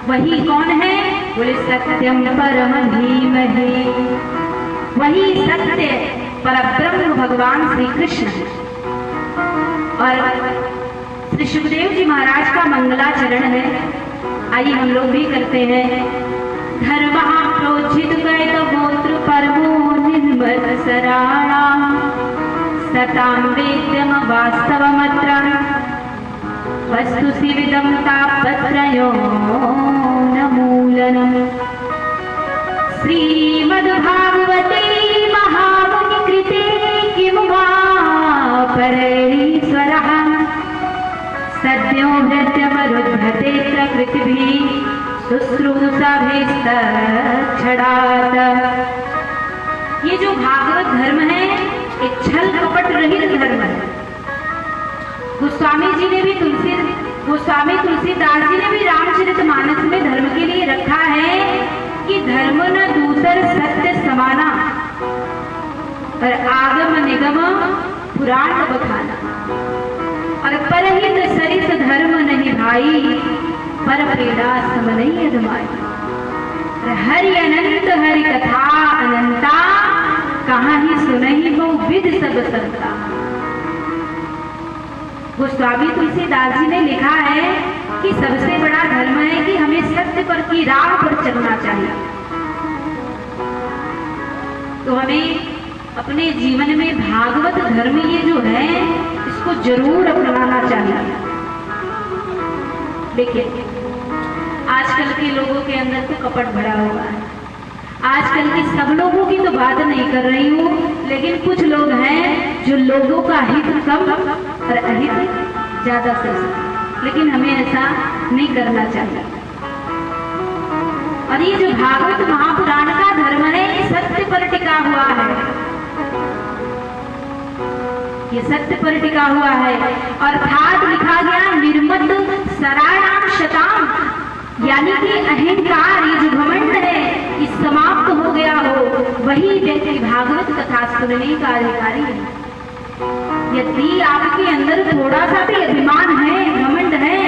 वही कौन है? बोले सत्यम परम धीमहि। वही सत्य परब्रह्म भगवान श्री कृष्ण है। और श्री सुखदेव जी महाराज का मंगलाचरण है, आइए हम लोग भी करते हैं। धर्म प्रोचित गए तो गोत्र परमो निर्मल सराणाम सताम वेद्यम वास्तवमत्र वस्तु सिविदम तापत्रयो न मूलनम। श्रीमद्भागवते महामुनि कृते किम वा परैरीश्वरः सद्यो हृद्यमरुध्यते प्रकृतिभिः शुश्रूषाभिस्तक्षणात्। ये जो भागवत धर्म है ये छल कपट रहित धर्म है। गोस्वामी तुलसीदास जी ने भी रामचरितमानस में धर्म के लिए रखा है कि धर्म न दूसर सत्य समाना और आगम निगम पुराण बखाना। और परहित सरिस धर्म नहीं भाई पर पीड़ा सम नहीं अधमाई। हरि अनंत हरि कथा अनंता कहाँ ही सुनहि बहु विध सब संता। गोस्वामी तुलसीदास जी ने लिखा है कि सबसे बड़ा धर्म है कि हमें सत्य पर की राह पर चलना चाहिए। तो हमें अपने जीवन में भागवत धर्म ये जो है इसको जरूर अपनाना चाहिए। देखिए आजकल के लोगों के अंदर तो कपट भरा हुआ है। आजकल के सब लोगों की तो बात नहीं कर रही हूँ, लेकिन कुछ लोग हैं जो लोगों का हित कम और अहित ज्यादा सोचते, लेकिन हमें ऐसा नहीं करना चाहिए। और ये जो भागवत महापुराण का धर्म है ये सत्य पर टिका हुआ है, ये सत्य पर टिका हुआ है। अर्थात लिखा गया निर्मत सराणाम शताम, यानी कि अहंकार ये जो घमंड है ये समाप्त हो गया हो, वही व्यक्ति भागवत कथा सुनने का अधिकारी है। यदि आपके अंदर थोड़ा सा भी अभिमान है, घमंड है,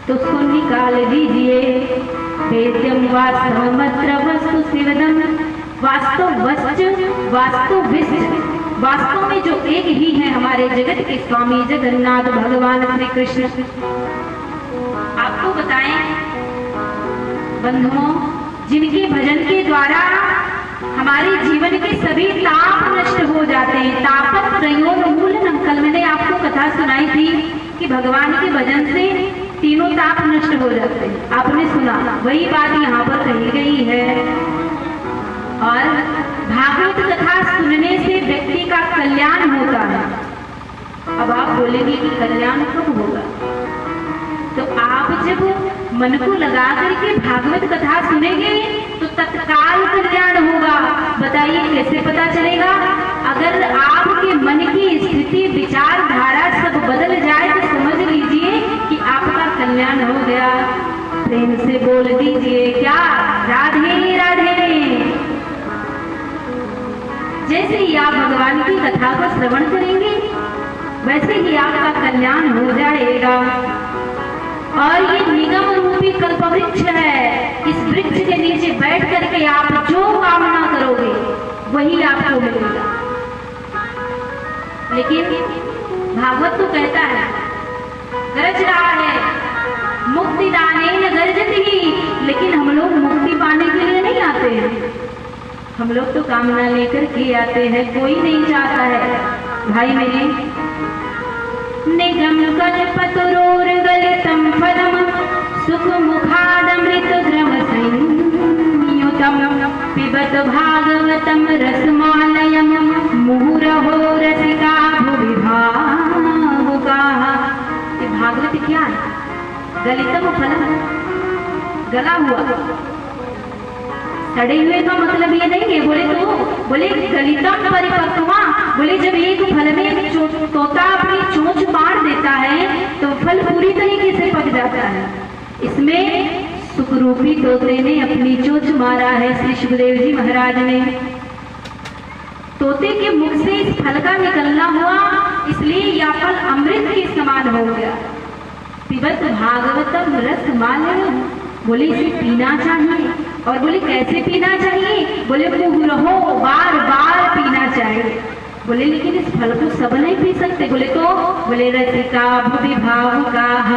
तो उसको निकाल दीजिए। वेद्यम वास्तवमत्र वस्तु शिवदम, वास्तव वास्तव में जो एक ही है हमारे जगत के स्वामी जगन्नाथ भगवान श्री कृष्ण। आपको बताएं बंधुओं, जिनके भजन के द्वारा हमारे जीवन के सभी ताप नष्ट हो जाते हैं। तापत त्रयोन्मूलनम, कल मैंने आपको कथा सुनाई थी कि भगवान के भजन से तीनों ताप नष्ट हो जाते हैं। आपने सुना, वही बात यहाँ पर कही गई है। और भागवत कथा सुनने से व्यक्ति का कल्याण होता है। अब आप बोलेंगे कि कल्याण कब होगा? तो आप जब मन को लगा करके भागवत कथा सुनेंगे तो तत्काल कल्याण होगा। बताइए कैसे पता चलेगा? अगर आपके मन की स्थिति विचारधारा सब बदल जाए तो समझ लीजिए कि आपका कल्याण हो गया। प्रेम से बोल दीजिए क्या? राधे राधे। जैसे ही आप भगवान की कथा को श्रवण करेंगे वैसे ही आपका कल्याण हो जाएगा। और ये निगम रूपी कल्पवृक्ष है। इस वृक्ष के नीचे बैठ करके आप जो कामना करोगे वही आपको मिलेगा। लेकिन भागवत तो कहता है, गरज रहा है मुक्ति दानेन गर्जति, लेकिन हम लोग मुक्ति पाने के लिए नहीं आते हैं। हम लोग तो कामना लेकर के आते हैं, कोई नहीं चाहता है। भाई मेरे, निगम कल्पतरोर्गलितं फलम सुख मुखादमृत ग्रम संयुतम पिबत भागवतम रसमालयम मुहुरहो रसिका भुवि भावुकाः। ये भागवत क्या है? गलितम फलम, गला हुआ। सड़े हुए का मतलब ये नहीं है। बोले गलितम परिपक्वा, बोले जब एक फल में तोता अपनी चोंच मार देता है तो फल पूरी तरीके से पक जाता है। इसमें सुखरूपी तोते ने अपनी चोंच मारा है। श्री सुखदेव जी महाराज ने तोते के मुख से इस फल का निकलना हुआ, इसलिए यह फल अमृत के समान हो गया। पिबत भागवतम रसमालयम, बोले इसे पीना चाहिए। और बोले कैसे पीना चाहिए? बोले मुहुरहो बार बार पीना चाहिए। बोले लेकिन इस फल को सब नहीं पी सकते। बोले तो बोले रसिका भुवि भावुकाः,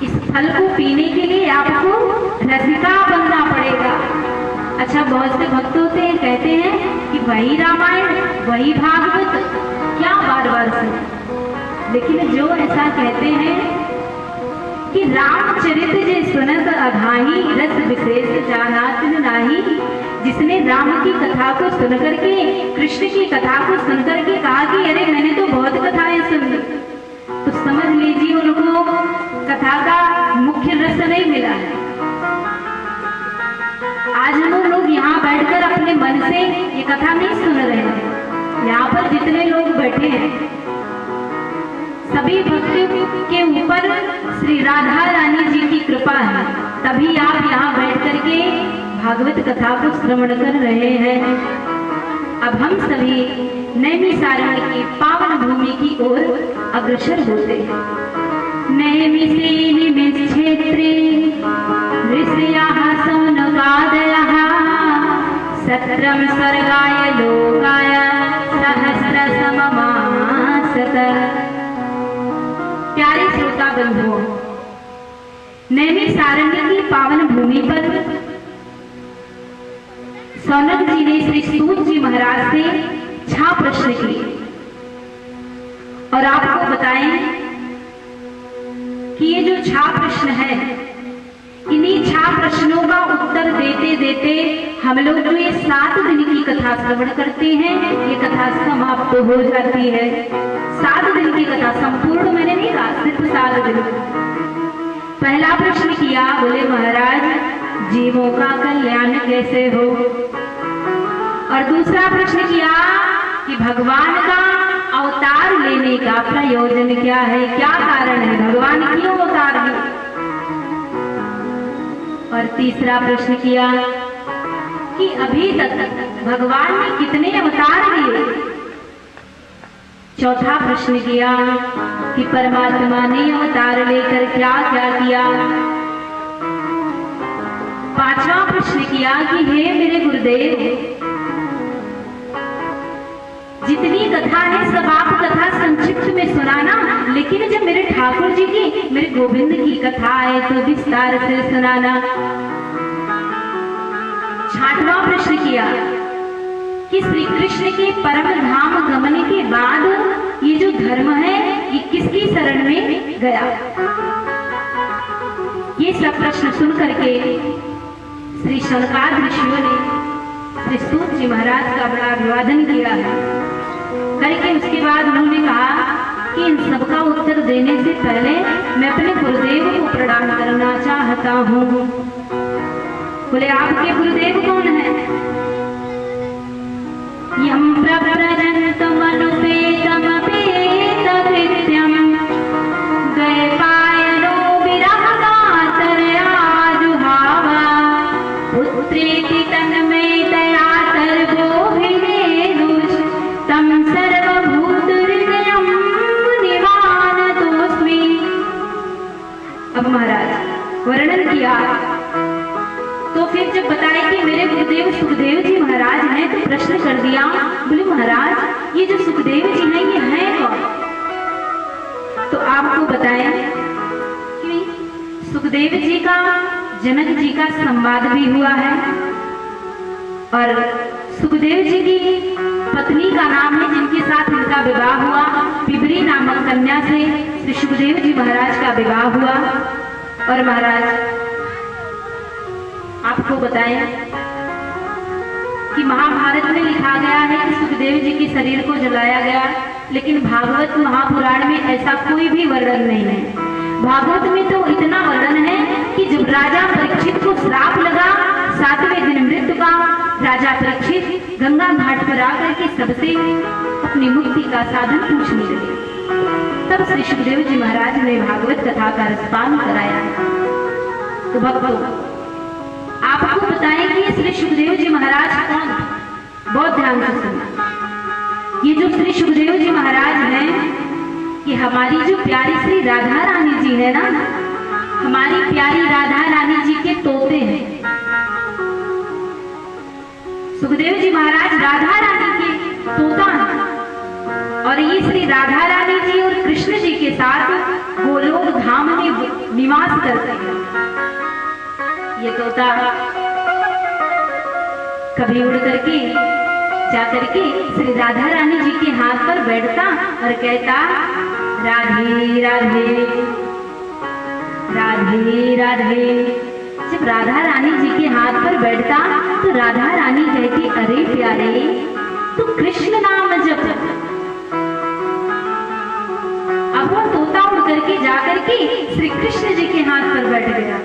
इस फल को पीने के लिए आपको रसिका बनना पड़ेगा। अच्छा, बहुत से भक्त होते हैं कहते हैं कि वही रामायण वही भागवत क्या बार बार सुने, लेकिन जो ऐसा कहते हैं कि रामचरित जे सुनत अघाही रस विशेष जानात नाही, जिसने राम की कथा को सुनकर के, कृष्ण की कथा को सुनकर के कहा कि अरे मैंने तो बहुत कथाएं सुन ली, तो समझ लीजिए उनको कथा का मुख्य रस नहीं मिला है। आज हम लोग यहाँ बैठकर अपने मन से ये कथा नहीं सुन रहे हैं। यहाँ पर जितने लोग बैठे हैं सभी भक्तों के ऊपर श्री राधा रानी जी की कृपा है, तभी आप यहाँ बैठ करके भागवत कथा को श्रवण कर रहे हैं। अब हम सभी नैमिषारण्य की पावन भूमि की ओर अग्रसर होते हैं। नैमिषे निमिषेत्रे ऋषयः सौनकादयः, सत्रं स्वर्गाय लोकाय सहस्रसममासत। प्यारे श्रोता बंधुओं, नैमिषारण्य की पावन भूमि पर सौनक जी ने श्री सूत जी महाराज से 6 प्रश्न किए और आपको बताएं कि ये जो 6 प्रश्न है, इन्हीं 6 प्रश्नों का उत्तर देते देते हम लोग जो ये 7 दिन की कथा श्रवण करते हैं, ये कथा समाप्त हो जाती है। 7 दिन की कथा संपूर्ण मैंने नहीं कहा, सिर्फ 7 दिन। पहला प्रश्न किया, बोले महाराज जीवों का कल्याण कैसे हो। और दूसरा प्रश्न किया कि भगवान का अवतार लेने का प्रयोजन क्या है, क्या कारण है, भगवान क्यों अवतार लिए। और तीसरा प्रश्न किया कि अभी तक भगवान ने कितने अवतार लिए। चौथा प्रश्न किया कि परमात्मा ने अवतार लेकर क्या क्या किया। पांचवा प्रश्न किया कि हे मेरे गुरुदेव, जितनी कथा है सब आप कथा संक्षिप्त में सुनाना, लेकिन जब मेरे ठाकुर जी की, मेरे गोविंद की कथा है तो विस्तार से सुनाना। छठवां प्रश्न किया कि श्री कृष्ण के परम धाम गमन के बाद ये जो धर्म है ये किसकी शरण में गया। ये सब प्रश्न सुन करके श्री शौनकादि ऋषियों ने श्री सूत जी महाराज का बड़ा अभिवादन किया है। करके उसके बाद उन्होंने कहा कि इन सबका उत्तर देने से पहले मैं अपने गुरुदेव को प्रणाम करना चाहता हूँ। बोले आपके गुरुदेव कौन है। यम प्रव्रजन्तम अनुपेतमपेत कृत्यम द्वैपायनो विरहकातरया जुहावा पुत्रेति तन्मयतया सर्वोऽभिनेदुष तं सर्वभूतहृदयं निवानतोऽस्मि। अब महाराज वर्णन किया तो फिर जब बताए कि मेरे गुरुदेव सुखदेव जी महाराज हैं तो प्रश्न कर दिया। बोले महाराज ये जो सुखदेव जी हैं ये हैं कौन। तो आपको बताएं कि सुखदेव जी का जनक जी का संवाद भी हुआ है और सुखदेव जी की पत्नी का नाम है जिनके साथ इनका विवाह हुआ, पिबरी नामक कन्या से श्री सुखदेव जी महाराज का विवाह हुआ। और महाराज आपको बताएं कि महाभारत में लिखा गया है कि सुखदेव जी के शरीर को जलाया गया, लेकिन भागवत महापुराण में ऐसा कोई भी वर्णन नहीं है। भागवत में तो इतना वर्णन है कि जब राजा परीक्षित को श्राप लगा 7वें दिन मृत्यु का, राजा परीक्षित गंगा घाट पर आकर के सबसे अपनी मुक्ति का साधन पूछने लगे। तब श्री सुखदेव जी महाराज ने भागवत कथा का रसपान कराया। तो भक्तों आपको बताएं कि श्री सुखदेव जी महाराज कौन, बहुत ध्यान से सुनना। ये जो श्री सुखदेव जी महाराज हैं, ये हमारी जो प्यारी श्री राधा रानी जी है ना, हमारी प्यारी राधा रानी जी के तोते हैं। सुखदेव जी महाराज राधा रानी के तोता हैं और ये श्री राधा रानी जी और कृष्ण जी के साथ गोलोक धाम में निवास करते हैं। ये तोता कभी उड़ करके जाकर के श्री राधा रानी जी के हाथ पर बैठता और कहता राधे राधे राधे राधे। जब राधा रानी जी के हाथ पर बैठता तो राधा रानी कहती अरे प्यारे तू कृष्ण नाम जप। अब वो तोता उड़ करके जाकर के श्री कृष्ण जी के हाथ पर बैठ गया।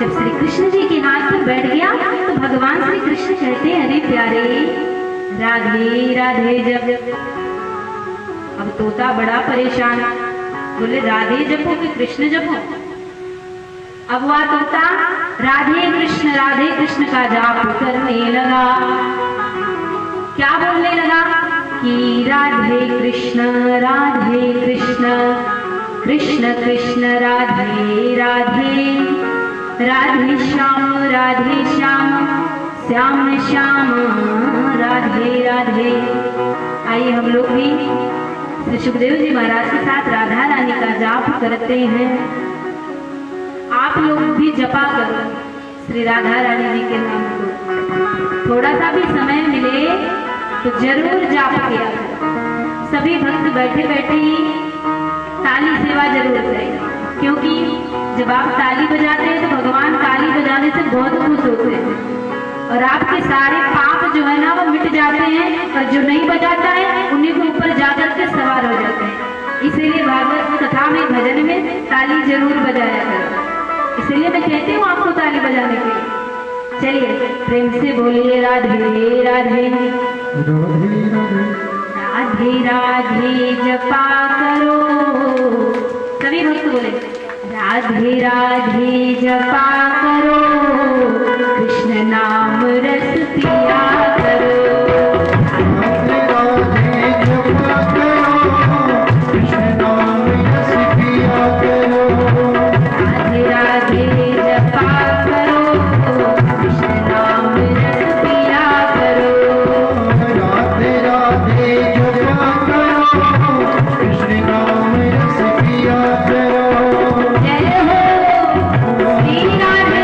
जब श्री कृष्ण जी के हाथ पर बैठ गया तो भगवान श्री कृष्ण कहते अरे प्यारे राधे राधे जप। अब तोता बड़ा परेशान, बोले राधे जपो कि कृष्ण जपो। अब वह तोता राधे कृष्ण का जाप करने लगा। क्या बोलने लगा कि राधे कृष्ण कृष्ण कृष्ण राधे राधे राधे श्याम श्याम श्याम राधे राधे। आइए हम लोग भी श्री सुखदेव जी महाराज के साथ राधा रानी का जाप करते हैं। आप लोग भी जपा करो श्री राधा रानी जी के नाम को। थोड़ा सा भी समय मिले तो जरूर जाप किया करो। सभी भक्त बैठे बैठे ही ताली सेवा जरूर करें, क्योंकि जब आप ताली बजाते हैं तो भगवान ताली बजाने से बहुत खुश होते हैं और आपके सारे पाप जो है ना वो मिट जाते हैं और जो नहीं बजाता है उन्हीं के ऊपर जाकर के सवार हो जाते हैं। इसीलिए भागवत कथा में भजन में ताली जरूर बजाया करो। इसलिए मैं कहती हूँ आपको ताली बजाने के लिए। चलिए प्रेम से बोलिए राधे राधे राधे राधे जपा करो। सभी भक्त बोले राधे राधे जपा करो, कृष्ण नाम रस पिया करो। राधे राधे जपा करो, कृष्ण नाम रस पिया करो। राधे राधे जपा करो, कृष्ण नाम रस पिया करो। राधे राधे जपा करो, कृष्ण नाम रस पिया करो। जय हो श्री राधे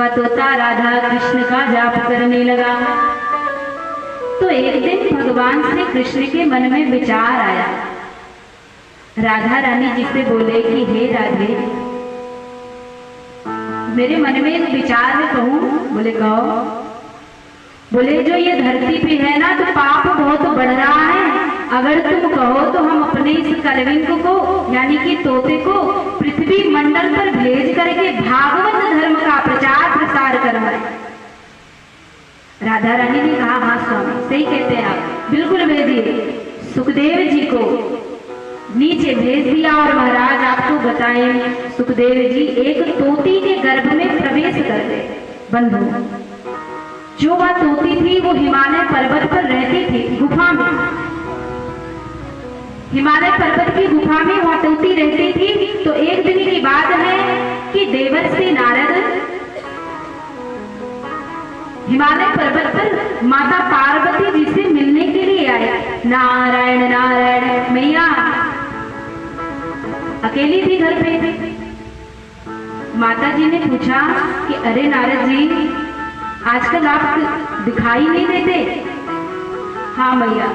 वह तोता राधा कृष्ण का जाप करने लगा। तो एक दिन भगवान श्री कृष्ण के मन में विचार आया। राधा रानी जी से बोले कि हे राधे, मेरे मन में एक विचार है, कहूं? बोले कहो। बोले जो ये धरती पे है ना, तो पाप बहुत बढ़ रहा है। अगर तुम कहो तो हम अपने इस कलविंग को, यानी कि तोते को, पृथ्वी मंडल पर भेज करके भागवत धर्म का प्रचार प्रसार करवाए। राधा रानी ने कहा हाँ स्वामी, सही कहते हैं आप, बिल्कुल भेजिए। सुखदेव जी को नीचे भेज दिया और महाराज आपको बताएं, सुखदेव जी एक तोती के गर्भ में प्रवेश कर गए। बंधु, जो वह तोती थी वो हिमालय पर्वत पर रहती थी, गुफा में। हिमालय पर्वत की गुफा में वह तोती रहती थी। तो एक दिन की बात है कि देवर्षि नारद हिमालय पर्वत पर माता पार्वती जी से मिलने के लिए आए। नारायण नारायण, मैया अकेली थी घर पे। माता जी ने पूछा कि अरे नारद जी, आजकल आप दिखाई नहीं देते। हाँ मैया,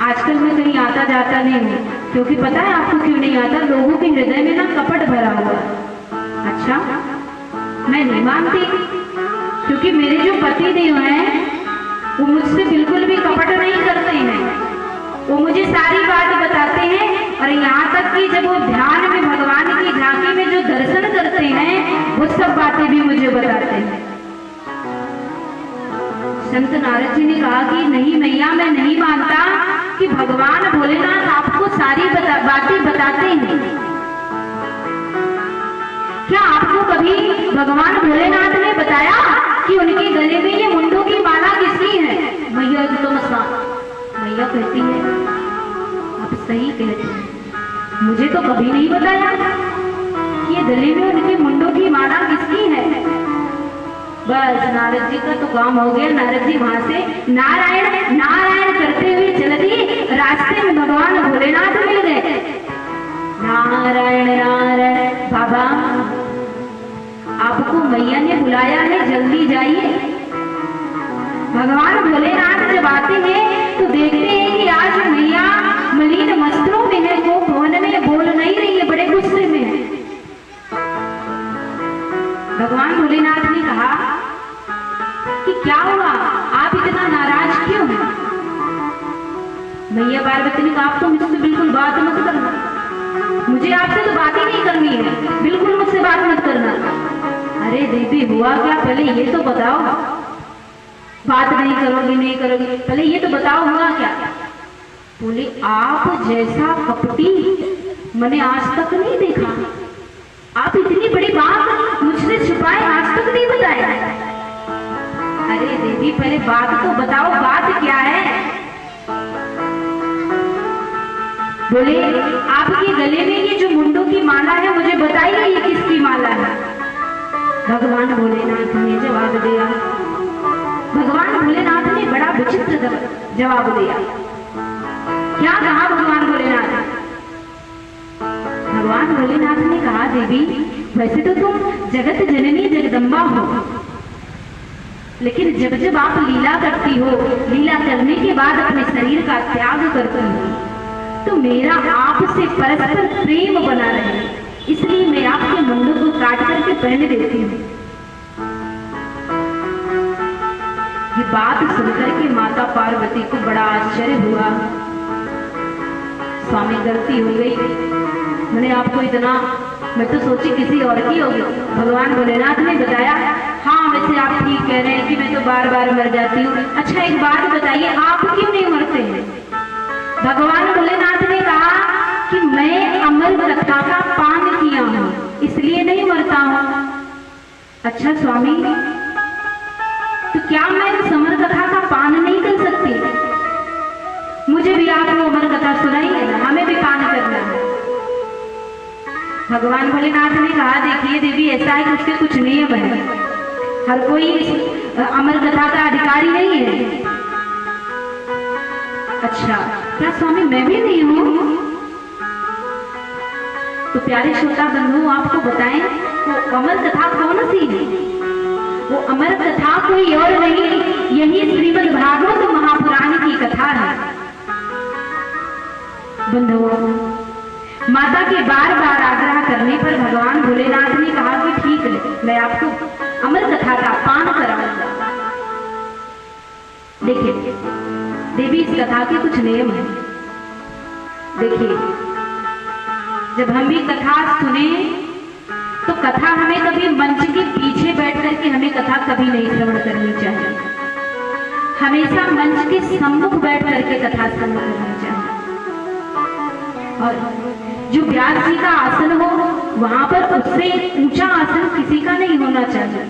आजकल मैं कहीं आता जाता नहीं हूँ, क्योंकि पता है आपको क्यों नहीं आता? लोगों के हृदय में ना कपट भरा हुआ। अच्छा, मैं नहीं मानती, क्योंकि मेरे जो पति देव हैं वो मुझसे बिल्कुल भी कपट नहीं करते हैं। वो मुझे सारी बात बताते हैं, और यहाँ तक कि जब वो ध्यान में भगवान की झांकी में जो दर्शन करते हैं वो सब बातें भी मुझे बताते हैं। संत नारद जी ने कहा कि नहीं मैया, मैं नहीं मानता कि भगवान भोलेनाथ आपको सारी बातें बताते हैं। क्या आपको कभी भगवान भोलेनाथ ने बताया कि उनके गले में ये मुंडों की माला किसकी है? मैया तो मैया कहती है आप सही कहते हैं, मुझे तो कभी नहीं बताया कि ये गले में उनके मुंडों की माला किसकी है। बस नारद जी का तो काम हो गया। नारद जी वहां से नारायण नारायण करते हुए चल दिए। रास्ते में भगवान भोलेनाथ मिल गए। नारायण नारायण, बाबा आपको मैया ने बुलाया है, जल्दी जाइए। भगवान भोलेनाथ जब आते हैं तो देखते हैं कि आज मैया मलिन वस्त्रों में है, वो भवन में बोल नहीं रही है, बड़े गुस्से में है। भगवान भोलेनाथ ने कहा कि क्या हुआ, आप इतना नाराज क्यों हैं? मैया पार्वती ने कहा आप तो मुझसे बिल्कुल बात मत करना, मुझे आपसे तो बात ही नहीं करनी है, बिल्कुल मुझसे बात मत करना। अरे देवी हुआ क्या, पहले ये तो बताओ। बात नहीं करोगी नहीं करोगी, पहले ये तो बताओ हुआ क्या? बोले आप जैसा कपटी मैंने आज तक नहीं देखा। आप इतनी बड़ी बात मुझसे छुपाए आज तक नहीं बताया। अरे देवी पहले बात तो बताओ, बात क्या है? बोले आपके गले में ये जो मुंडों की माला है, मुझे बताइए ये किसकी माला है? भगवान भोलेनाथ ने जवाब दिया। भगवान भोलेनाथ ने बड़ा विचित्र जवाब दिया। क्या कहा भगवान भोलेनाथ? भगवान भोलेनाथ ने कहा देवी वैसे तो तुम जगत जननी जगदम्बा हो, लेकिन जब जब आप लीला करती हो, लीला करने के बाद अपने शरीर का त्याग करती हो, तो मेरा आपसे परस्पर प्रेम बना रहे, इसलिए मैं आपके मुंडों को काट करके पहन देती हूँ। ये बात सुनकर के माता पार्वती को बड़ा आश्चर्य हुआ। स्वामी गलती हो गई, मैंने आपको इतना, मैं तो सोची किसी और की होगी। भगवान भोलेनाथ ने बताया हाँ वैसे आप ठीक कह रहे हैं कि मैं तो बार बार मर जाती हूँ। अच्छा एक बात बताइए, आप क्यों नहीं मरते हैं? भगवान भोलेनाथ ने कहा कि मैं अमर कथा का पान किया हूँ, इसलिए नहीं मरता हूँ। अच्छा स्वामी, तो क्या मैं समर कथा का पान नहीं कर सकती? मुझे भी आप वो अमर कथा सुनाइए ना, हमें भी पान करना है। भगवान भोलेनाथ ने कहा देखिए देवी ऐसा है कि उसके कुछ नियम है, हर कोई अमर कथा का अधिकारी नहीं है। अच्छा क्या स्वामी मैं भी नहीं हूँ? तो प्यारे श्रोता बंधु आपको बताएं वो अमर कथा कौन सी है? वो अमर कथा कोई और नहीं, यही श्रीमद् भागवत महापुराण की कथा है। बंधुओं, माता के बार बार आग्रह करने पर भगवान भोलेनाथ ने कहा कि ठीक है, मैं आपको अमर कथा का पान कराऊंगा। देखिए देवी, इस कथा के कुछ नियम हैं। देखिए, जब हम भी कथा सुने तो कथा हमें कभी मंच के पीछे बैठ करके हमें कथा कभी नहीं श्रवण करनी चाहिए। हमेशा मंच के सम्मुख बैठ करके कथा श्रवण करनी चाहिए। और जो व्यास जी का आसन हो वहां पर उससे ऊंचा आसन किसी का नहीं होना चाहिए।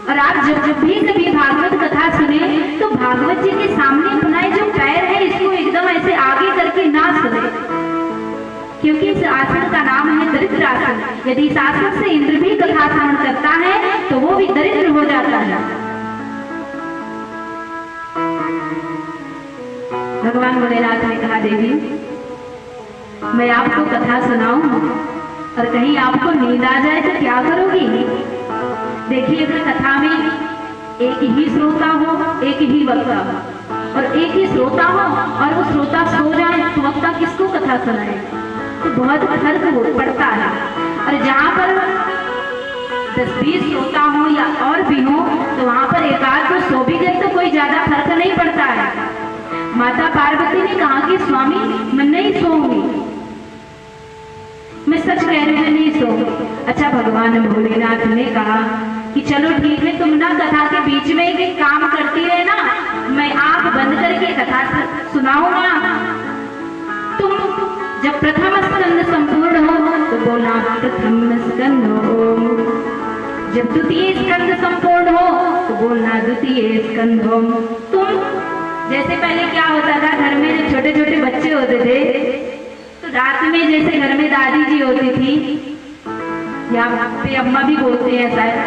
और आप जब भी कभी भागवत कथा सुने तो भागवत जी के सामने अपना जो पैर है इसको एकदम ऐसे आगे करके ना सुने, क्योंकि इस आसन का नाम है दरिद्र आसन। यदि इस आसन से इंद्र भी कथा श्रवण करता है तो वो भी दरिद्र हो जाता है। भगवान भोलेनाथ ने कहा, देवी मैं आपको कथा सुनाऊं और कहीं आपको नींद आ जाए तो क्या करोगी? देखिए, अगर कथा में एक ही श्रोता हो, एक ही वक्ता हो, और एक ही श्रोता हो और वो श्रोता सो जाए तो वक्ता किसको कथा सुनाए? तो बहुत फर्क पड़ता है। और जहाँ पर 10-20 श्रोता हो या और भी हो तो वहां पर एक आध को सो भी गए तो कोई ज्यादा फर्क नहीं पड़ता है। माता पार्वती ने कहा कि स्वामी मैं नहीं सोऊंगी, मैं सच कह रही हूं, नहीं सोऊंगी। अच्छा, भगवान भोलेनाथ ने कहा कि चलो ठीक है, तुम ना कथा के बीच में एक काम करती है ना, मैं आंख बंद करके कथा सुनाऊंगा। तुम जब प्रथम स्कंद संपूर्ण हो तो बोलना प्रथम स्कंद हो, जब द्वितीय स्कंद संपूर्ण हो तो बोलना द्वितीय स्कंद हो। तुम जैसे पहले क्या होता था, घर में जब छोटे छोटे बच्चे होते थे तो रात में जैसे घर में दादी जी होती थी या पे अम्मा भी बोलते हैं शायद,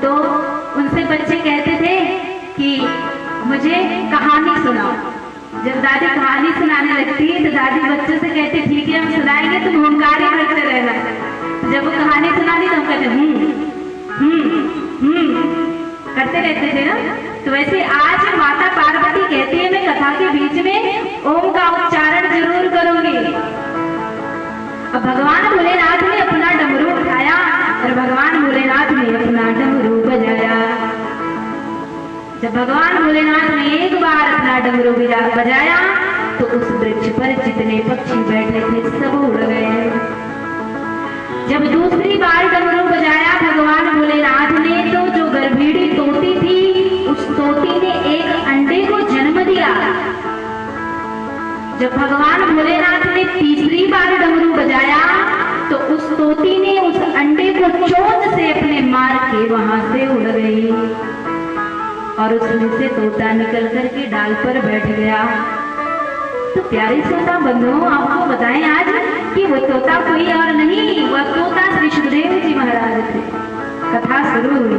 तो उनसे बच्चे कहते थे कि मुझे कहानी सुनाओ। जब दादी कहानी सुनाने लगती तो दादी बच्चों से कहती ठीक है हम सुनाएंगे, तुम हुंकार ही करते रहना। तो जब वो कहानी सुनाती तो हम कहते करते रहते थे ना। तो वैसे आज माता पार्वती कहती है मैं कथा के बीच में ओम का उच्चारण जरूर करूंगी। अब भगवान भोलेनाथ ने अपना डमरू उठाया और भगवान भोलेनाथ ने अपना डमरू बजाया। जब भगवान भोलेनाथ ने एक बार अपना डमरू बजाया तो उस वृक्ष पर जितने पक्षी बैठे थे सब उड़ गए। जब दूसरी बार डमरू बजाया भगवान भोलेनाथ ने तो जो गर्भीणी तोती थी उस तोती ने एक अंडे को जन्म दिया। जब भगवान भोलेनाथ ने तीसरी बार डमरू बजाया तो उस तोती ने उस अंडे को चोंच से अपने मार के वहां से उड़ गई और उसमें से तोता निकल करके डाल पर बैठ गया। तो प्यारे श्रोता बंधुओं, आपको बताएं आज कि वो तोता कोई और नहीं, वह तोता श्री सुखदेव जी महाराज थे। कथा शुरू हुई।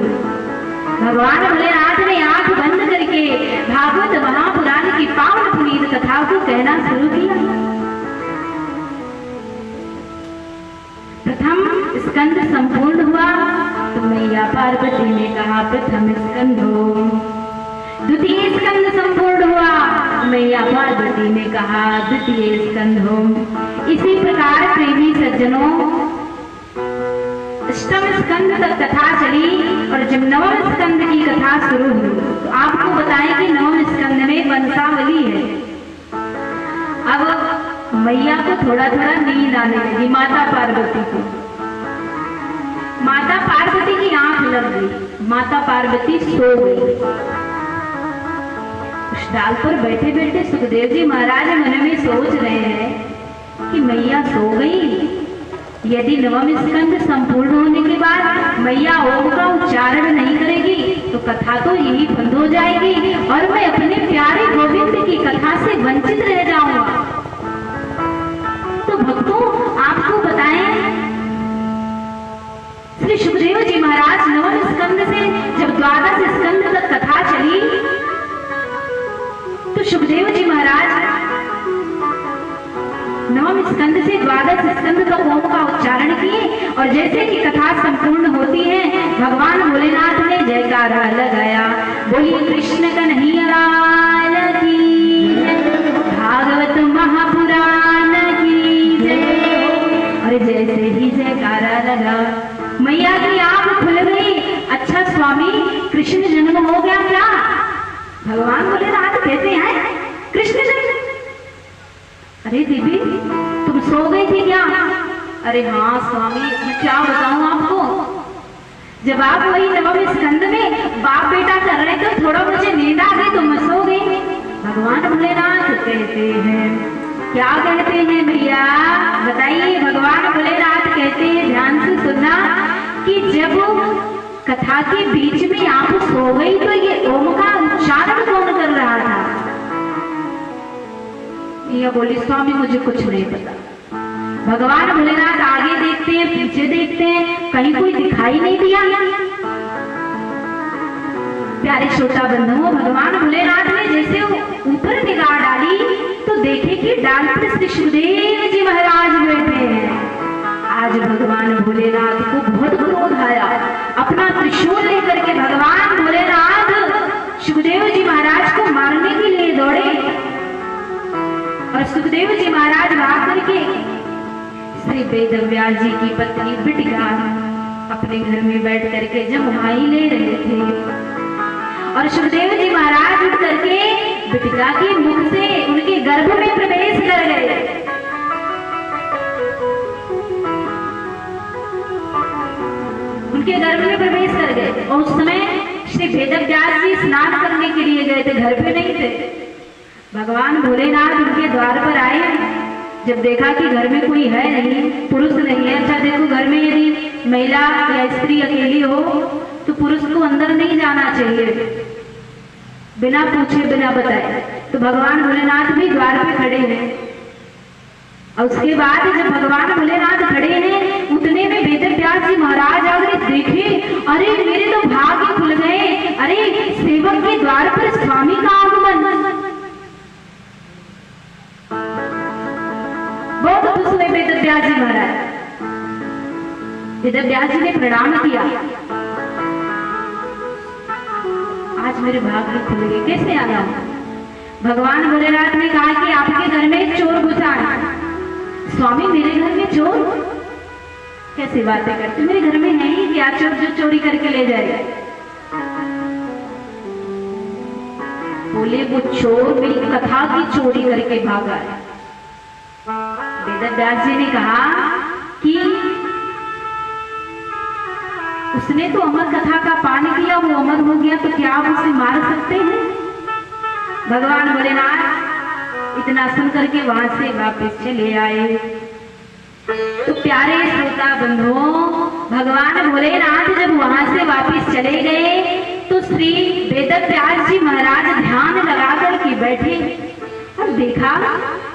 भगवान भोलेनाथ ने आंख बंद करके भागवत महापुराण की पावन पुनीत कथा को कहना शुरू किया। प्रथम स्कंद संपूर्ण हुआ तो मैया पार्वती ने कहा प्रथम स्कंद हो। द्वितीय स्कंद संपूर्ण हुआ मैया पार्वती ने कहा द्वितीय स्कंद हो। इसी प्रकार प्रेमी सज्जनों अष्टम स्कंद तक कथा चली और जब नवम स्कंद की कथा शुरू हुई तो आपको बताएं कि नवम स्कंद में वंशावली है। अब मैया को थोड़ा थोड़ा नींद आने लगी, माता पार्वती को। माता पार्वती की आंख लग गई, माता पार्वती सो गई। उस डाल पर बैठे बैठे सुखदेव जी महाराज मन में सोच रहे हैं कि मैया सो गई। यदि नवम स्कंद संपूर्ण होने के बाद मैया ओम का उच्चारण नहीं करेगी तो कथा तो यही बंद हो जाएगी और मैं अपने प्यारे गोविंद की कथा से वंचित रह जाऊंगा। तो भक्तों, आपको बताएं, श्री सुखदेव जी महाराज नवम स्कंद से जब द्वादश स्कंद तक कथा चली तो सुखदेव जी महाराज नवम स्कंद से द्वादश स्कंद का ओम का उच्चारण किए और जैसे कि कथा संपूर्ण होती है भगवान भोलेनाथ ने जयकारा लगाया, बोलिए कृष्ण कन्हैया लाल की जय, भागवत महापुराण की जय। और जैसे ही जयकारा लगा मैया की आंख खुल गई। अच्छा स्वामी कृष्ण जन्म हो गया क्या? भगवान भोलेनाथ कहते हैं कृष्ण जन्म। अरे देवी तुम सो गई थी क्या? अरे हाँ स्वामी मैं क्या बताऊं आपको, जब आप वही नवम स्कंद में बाप बेटा कर रहे तो थोड़ा मुझे नींद आ गई तो मैं सो गई। भगवान भोलेनाथ कहते हैं, क्या कहते हैं भैया बताइए? भगवान भोलेनाथ कहते हैं, ध्यान से सुनना, कि जब कथा के बीच में आप सो गई तो ये ओम का उच्चारण कौन कर रहा था? ये बोली स्वामी मुझे कुछ नहीं पता। भगवान भोलेनाथ आगे देखते हैं पीछे देखते हैं, कहीं कोई दिखाई नहीं दिया। प्यारे श्रोता बंधुओं, भगवान भोलेनाथ ने जैसे ऊपर निगाह डाली तो देखे कि डाल पर श्री सुखदेव जी महाराज बैठे हैं। आज भगवान भोलेनाथ को बहुत क्रोध आया, अपना त्रिशूल लेकर के भगवान भोलेनाथ सुखदेव जी महाराज को मारने के लिए दौड़े। और सुखदेव जी महाराज भाग करके श्री वेदव्यास जी की पत्नी बिटिका अपने घर में बैठ करके जमुनाई ले रहे थे और सुखदेव जी महाराज उठ करके बिटिका के मुख से उनके गर्भ में प्रवेश कर गए। उनके गर्भ में प्रवेश कर गए और उस समय श्री वेदव्यास जी स्नान करने के लिए गए थे, घर पे नहीं थे। भगवान भोलेनाथ उनके द्वार पर आए, जब देखा कि घर में कोई है नहीं, पुरुष नहीं है। अच्छा देखो घर में यदि महिला या स्त्री अकेली हो तो पुरुष को अंदर नहीं जाना चाहिए बिना पूछे बिना बताए। तो भगवान भोलेनाथ भी द्वार पे खड़े हैं और उसके बाद जब भगवान भोलेनाथ खड़े हैं उतने में वेदव्यास जी महाराज अगर देखे, अरे मेरे तो भाग्य खुल गए, अरे सेवक के द्वार पर स्वामी का आगमन। बहुत खुश हुए वेदव्यास जी महाराज। वेदव्यास जी ने प्रणाम किया, आज मेरे भाग्य खुल गए, कैसे आया? भगवान भोलेनाथ ने कहा कि आपके घर में एक चोर घुसा है। स्वामी मेरे घर में चोर? कैसी बातें करते, मेरे घर में है ही क्या चोर जो चोरी करके ले जाएगा? बोले वो चोर मेरी कथा की चोरी करके भागा है। वेदव्यास जी ने कहा कि उसने तो अमर कथा का पान किया, वो अमर हो गया, तो क्या आप उसे मार सकते हैं? भगवान भोलेनाथ इतना सुन करके वहां से वापस चले आए। तो प्यारे श्रोता बंधुओं, भगवान भोलेनाथ जब वहां से वापस चले गए तो श्री वेदव्यास जी महाराज ध्यान लगा करके बैठे और देखा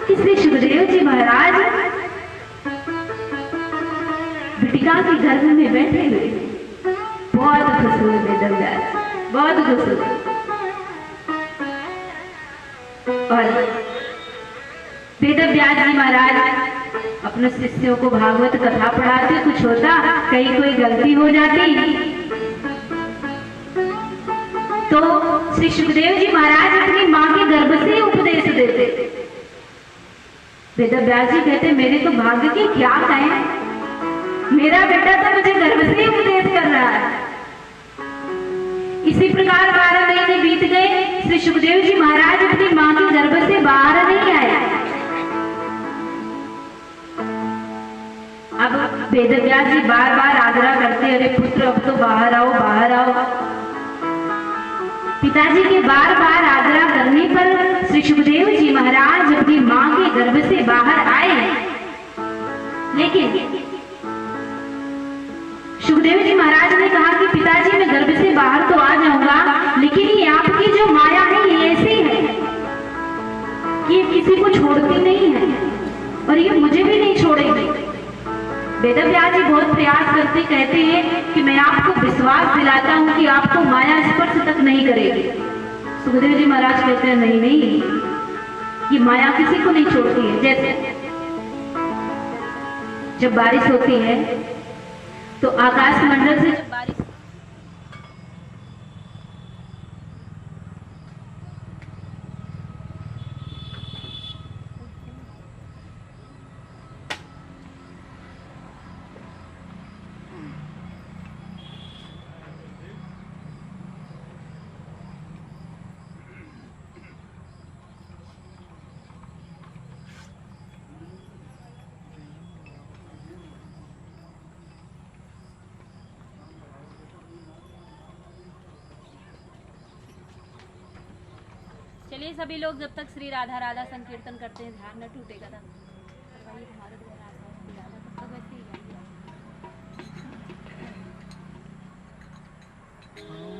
कि श्री सुखदेव जी महाराज बिटिका के गर्भ में बैठे हुए। बहुत खुश हुए वेदव्यास, बहुत खुश हुए। और वेदव्यास जी महाराज अपने शिष्यों को भागवत कथा पढ़ाते, कुछ होता कहीं कोई गलती हो जाती तो श्री सुखदेव जी महाराज अपनी मां के गर्भ से उपदेश देते। वेदव्यास जी कहते मेरे तो भाग्य की क्या कहें, मेरा बेटा तो मुझे गर्भ से उपदेश कर रहा है। इसी प्रकार 12 महीने बीत गए, श्री सुखदेव जी महाराज अपनी मां के गर्भ से बाहर नहीं आए। अब वेदव्यास जी बार बार आग्रह करते, अरे पुत्र अब तो बाहर आओ, बाहर आओ। पिताजी के बार बार आग्रह करने पर श्री सुखदेव जी महाराज अपनी मां के गर्भ से बाहर आए। लेकिन सुखदेव जी महाराज ने कहा कि पिताजी मैं गर्भ से बाहर तो आ जाऊंगा, लेकिन ये आपकी जो माया है ये ऐसी है कि ये किसी को छोड़ती नहीं है और ये मुझे भी नहीं छोड़ेगी। वेदव्यास जी बहुत प्रयास करते, कहते हैं कि मैं आपको विश्वास दिलाता हूं कि आपको माया स्पर्श तक नहीं करेगी। सुखदेव जी महाराज कहते हैं नहीं नहीं, ये माया किसी को नहीं छोड़ती है। जैसे जब बारिश होती है तो आकाश मंडल से जब बारिश चलिए सभी लोग जब तक श्री राधा राधा संकीर्तन करते हैं ध्यान न टूटेगा तब तक वैसे ही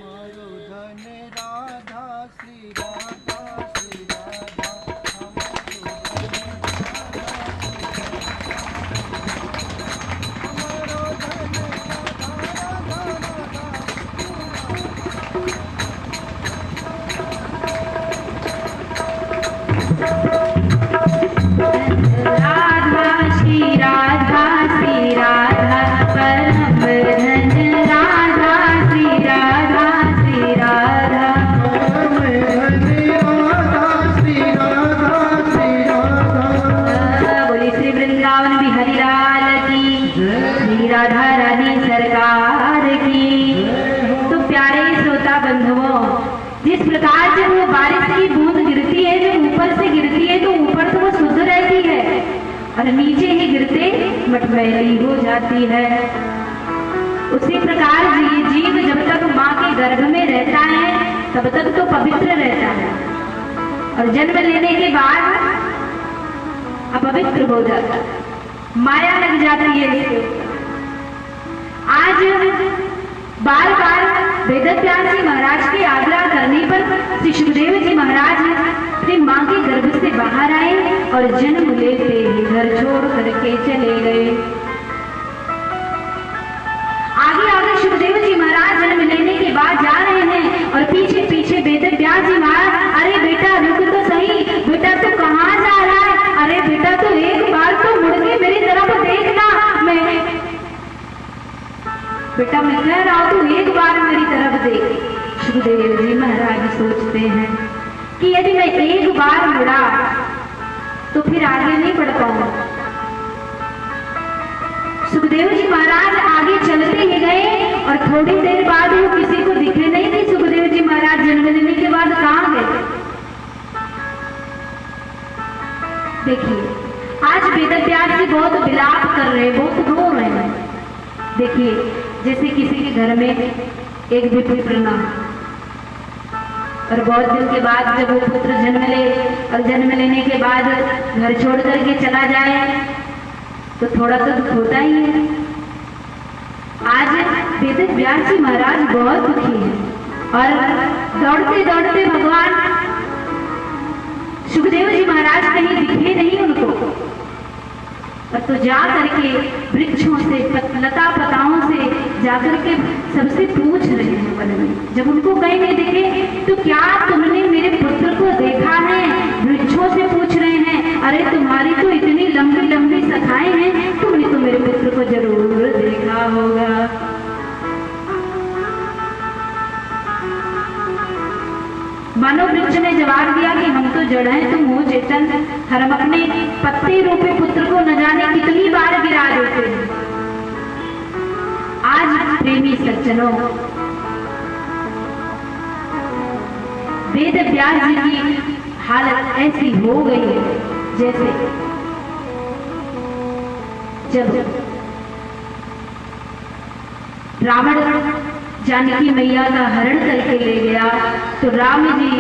हमारो धन राधा श्री राधा श्री राधा राधा रानी सरकार की। तो प्यारे श्रोता बंधुओं, जिस प्रकार जब वो बारिश की बूंद गिरती है, जब ऊपर से गिरती है तो ऊपर तो वो शुद्ध रहती है और नीचे ही गिरते मटमैली हो जाती है। उसी प्रकार जीव जब तक माँ के गर्भ में रहता है तब तक तो पवित्र रहता है और जन्म लेने के बाद अपवित्र हो जाता है, माया लग जाती है इसके। आज बार बार वेदव्यास जी महाराज के आग्रह करने पर श्री सुखदेव जी महाराज अपनी माँ के गर्भ से बाहर आए और जन्म लेते ही घर छोड़ करके चले गए। आगे आगे सुखदेव जी महाराज जन्म लेने के बाद जा रहे हैं और पीछे पीछे वेदव्यास जी महाराज, अरे बेटा रुक तो सही, बेटा तू कहाँ जा रहा है, अरे बेटा तू एक बार तो मुड़ के मेरी तरफ देखना, बेटा मैं कह रहा हूं तू एक बार मेरी तरफ देख। सुखदेव जी महाराज सोचते हैं कि यदि मैं एक बार मुड़ा तो फिर आगे नहीं बढ़ पाऊंगा। सुखदेव जी महाराज आगे चलते ही गए और थोड़ी देर बाद वो किसी को दिखे नहीं कि सुखदेव जी महाराज जन्म लेने के बाद कहां गए। देखिए आज वेदव्यास जी बहुत विलाप कर रहे हैं, बहुत रो रहे हैं। देखिए जैसे किसी के घर में एक भी पुत्र ना और बहुत दिन के बाद जब वो पुत्र जन्म ले और जन्म लेने के बाद घर छोड़ करके चला जाए तो थोड़ा तो दुख होता ही है। आज वेदव्यास जी महाराज बहुत दुखी हैं और दौड़ते दौड़ते भगवान सुखदेव जी महाराज कहीं दिखे नहीं उनको, और तो जा करके वृक्षों से लता पताओं से जाकर के सबसे पूछ रहे हैं वन में। जब उनको कहीं नहीं दिखे तो क्या तुमने मेरे पुत्र को देखा है, वृक्षों से पूछ रहे हैं। अरे तुम्हारी तो इतनी लंबी लंबी शाखाएं हैं, तुमने तो मेरे पुत्र को जरूर देखा होगा। मानो वृक्ष ने जवाब दिया कि हम तो जड़ हैं, तुम हो चेतन, हम अपने पत्ते रूपी पुत्र को न जाने कितनी बार गिरा देते हैं। आज प्रेमी सज्जनों, वेदव्यास जी की हालत ऐसी हो गई है जैसे जब रावण जानकी मैया का हरण करके ले गया तो राम जी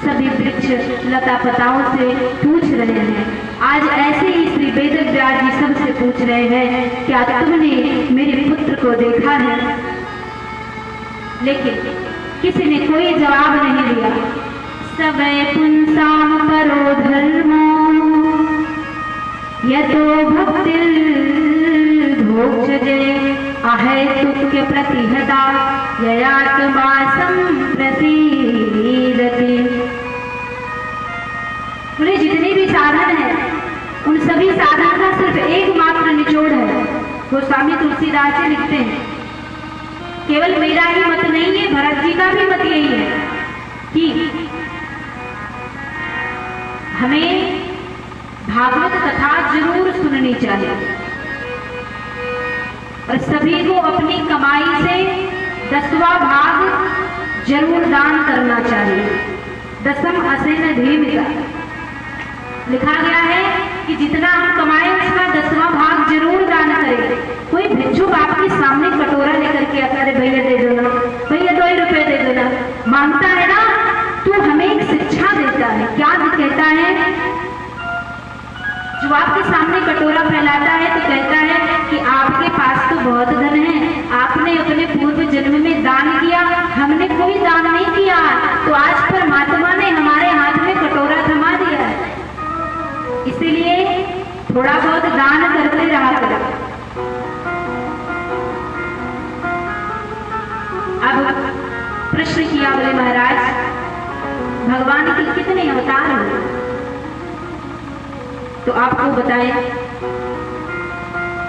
सभी वृक्ष लता पताओं से पूछ रहे हैं। आज ऐसे ही श्री वेदव्यास जी सबसे पूछ रहे हैं, क्या तुमने मेरे पुत्र को देखा है? लेकिन किसी ने कोई जवाब नहीं दिया। सबे पुंसाम परो धर्मो यतो भक्तिर् भोक्षजे अहेतुक्य प्रतिहता ययात्मा संप्रसीदति। बोले जितने भी साधन है उन सभी साधन का सिर्फ एकमात्र निचोड़ है। गोस्वामी तुलसीदास जी लिखते हैं, केवल मेरा ही मत नहीं है, भरत जी का भी मत यही है कि हमें भागवत कथा जरूर सुननी चाहिए और सभी को अपनी कमाई से 10वां भाग जरूर दान करना चाहिए। दसम असेन धीमिका लिखा गया है कि जितना हम कमाएं उसका 10वां भाग जरूर दान करें। कोई भिक्षुक आपके सामने कटोरा लेकर के आता है, भैया दे दो ना, भैया 2 रुपए दे दो ना, मांगता है ना, तो हमें एक शिक्षा देता है। क्या कहता है? जो आपके सामने कटोरा फैलाता है तो कहता है कि आपके पास तो बहुत धन है, आपने अपने पूर्व जन्म में दान किया, हमने कोई दान नहीं किया, तो आज परमात्मा ने हमारे हाथ में कटोरा थमा दिया है, इसीलिए थोड़ा बहुत दान करते रहा करो। अब प्रश्न किया, बोले महाराज भगवान के कितने अवतार हैं? तो आपको बताएं,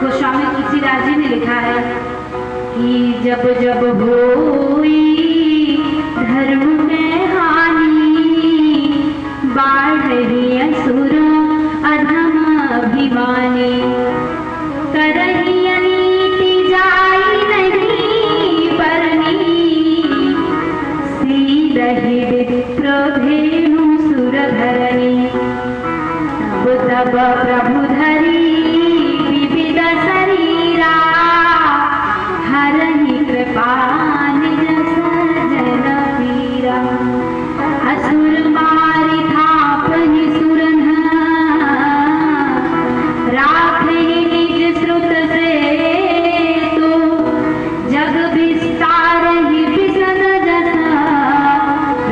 गोस्वामी तुलसीदास जी ने लिखा है कि जब जब होई धर्म में हानि, बाढ़ी असुर अधम अभिमानी, करही अनीति जाई नहीं परनी, सीदहि विप्र धेनु सुर धरनी, तब प्रभु धरी विविध शरीरा, हरहि कृपा निज सजन पीरा, असुर मारि थापहि सुरन, राखहि निज श्रुत से तो, जग विस्तारहि विशद जस,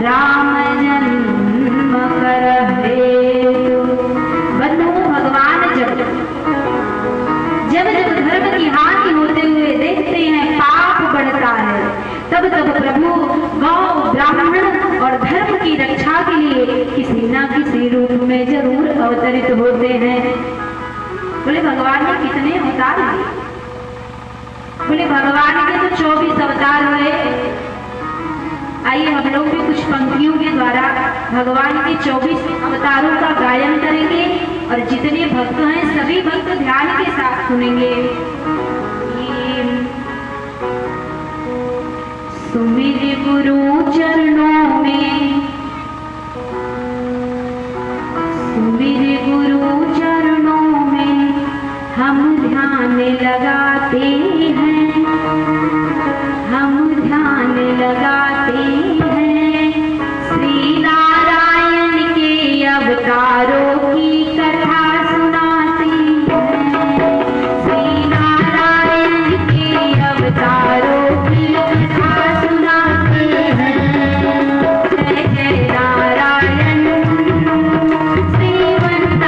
राम जन्म करहे। जब जब धर्म की हानि होते हुए देखते हैं पाप बढ़ता है, तब तब प्रभु गौ ब्राह्मण और धर्म की रक्षा के लिए किसी न किसी रूप में जरूर अवतरित होते हैं। बोले भगवान ने कितने अवतार लिए? बोले भगवान के तो 24 अवतार हुए। आइए हम लोग भी कुछ पंक्तियों के द्वारा भगवान के 24 अवतारों का गायन करेंगे और जितने भक्त हैं सभी भक्त ध्यान के साथ सुनेंगे। सुमिर गुरु चरणों में, सुमिर गुरु चरणों में हम ध्यान लगाते हैं, हम ध्यान लगाते हैं, श्री नारायण के अवतारों की कथा सुनाते हैं, श्री नारायण के अवतारों की कथा सुनाते हैं। जय जय नारायण श्रीमन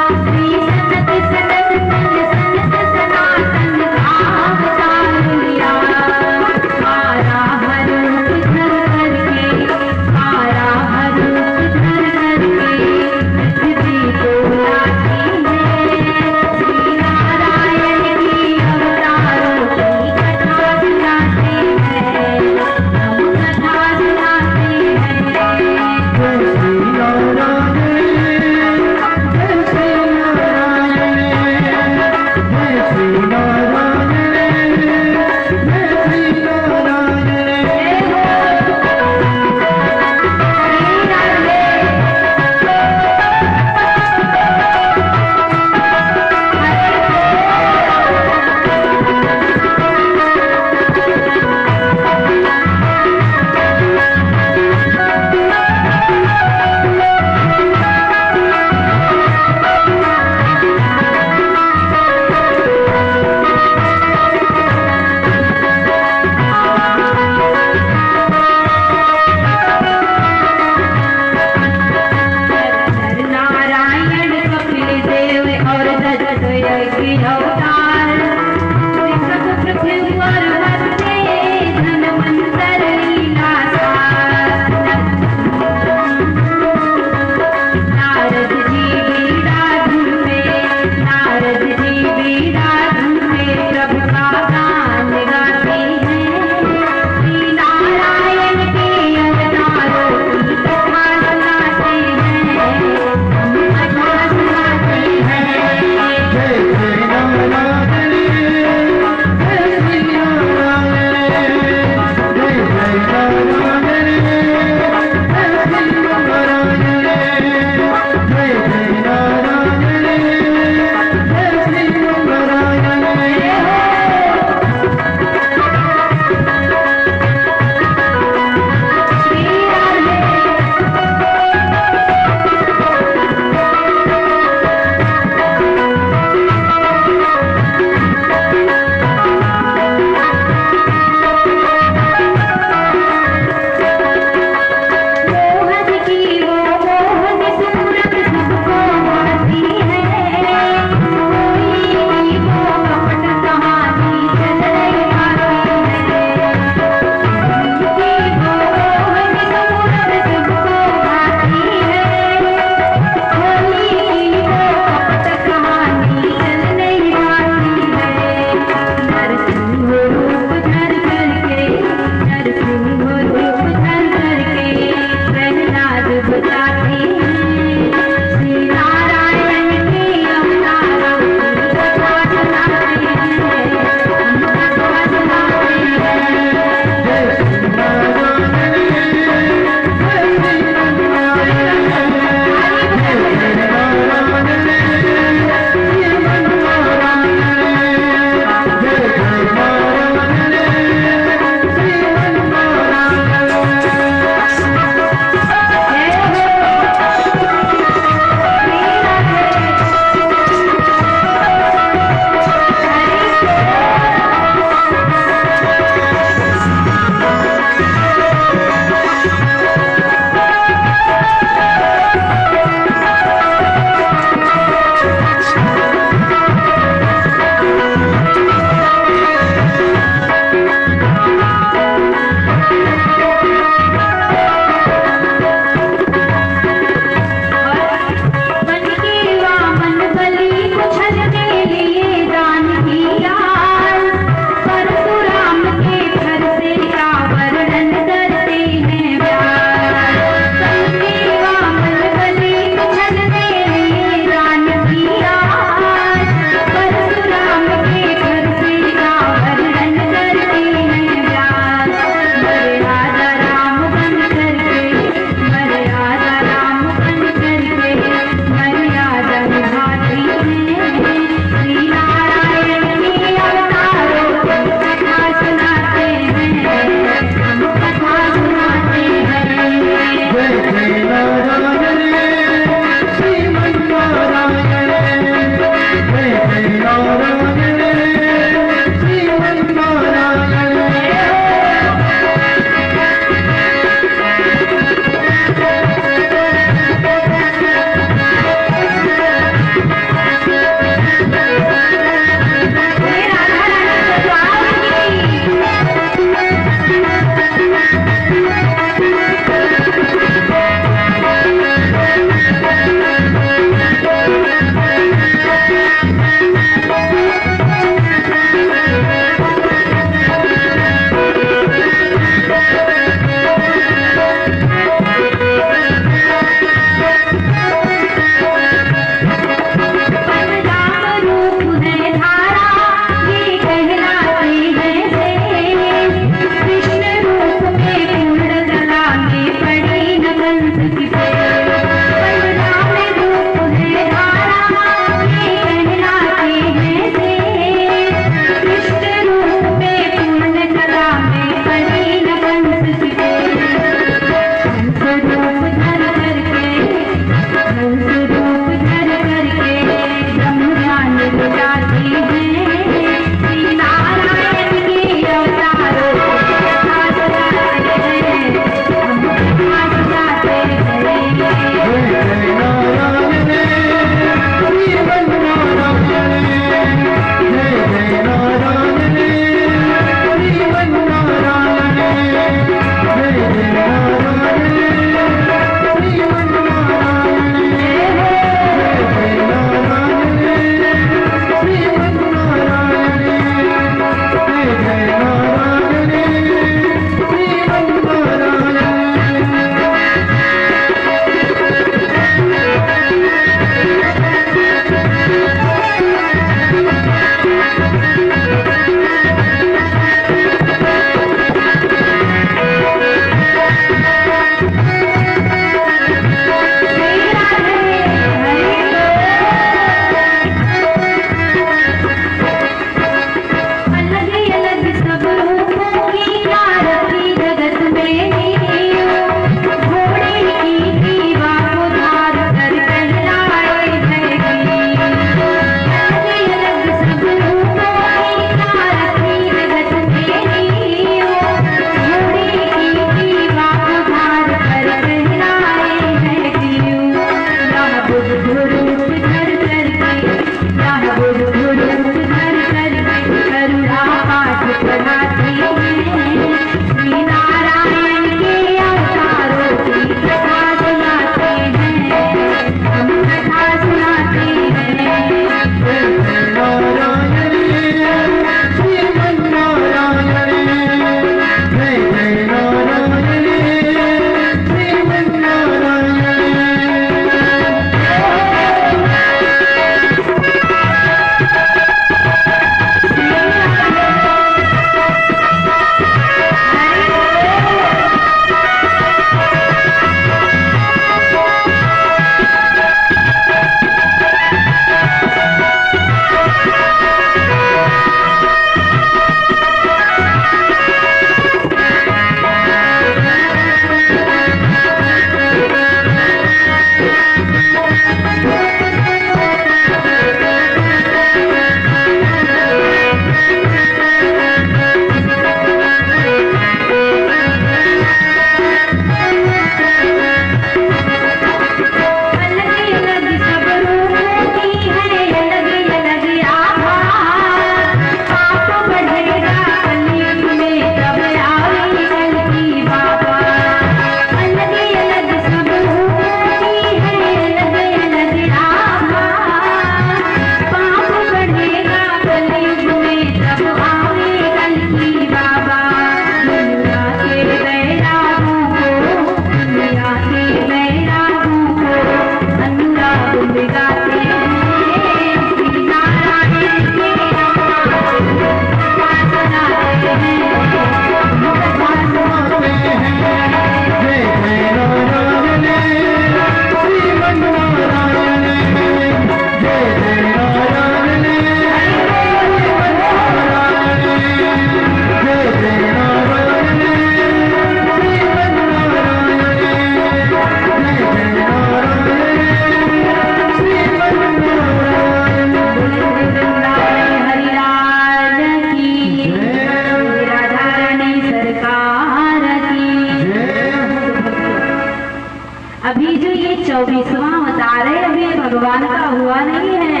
जो ये 24वां अवतार है अभी भगवान का हुआ नहीं है,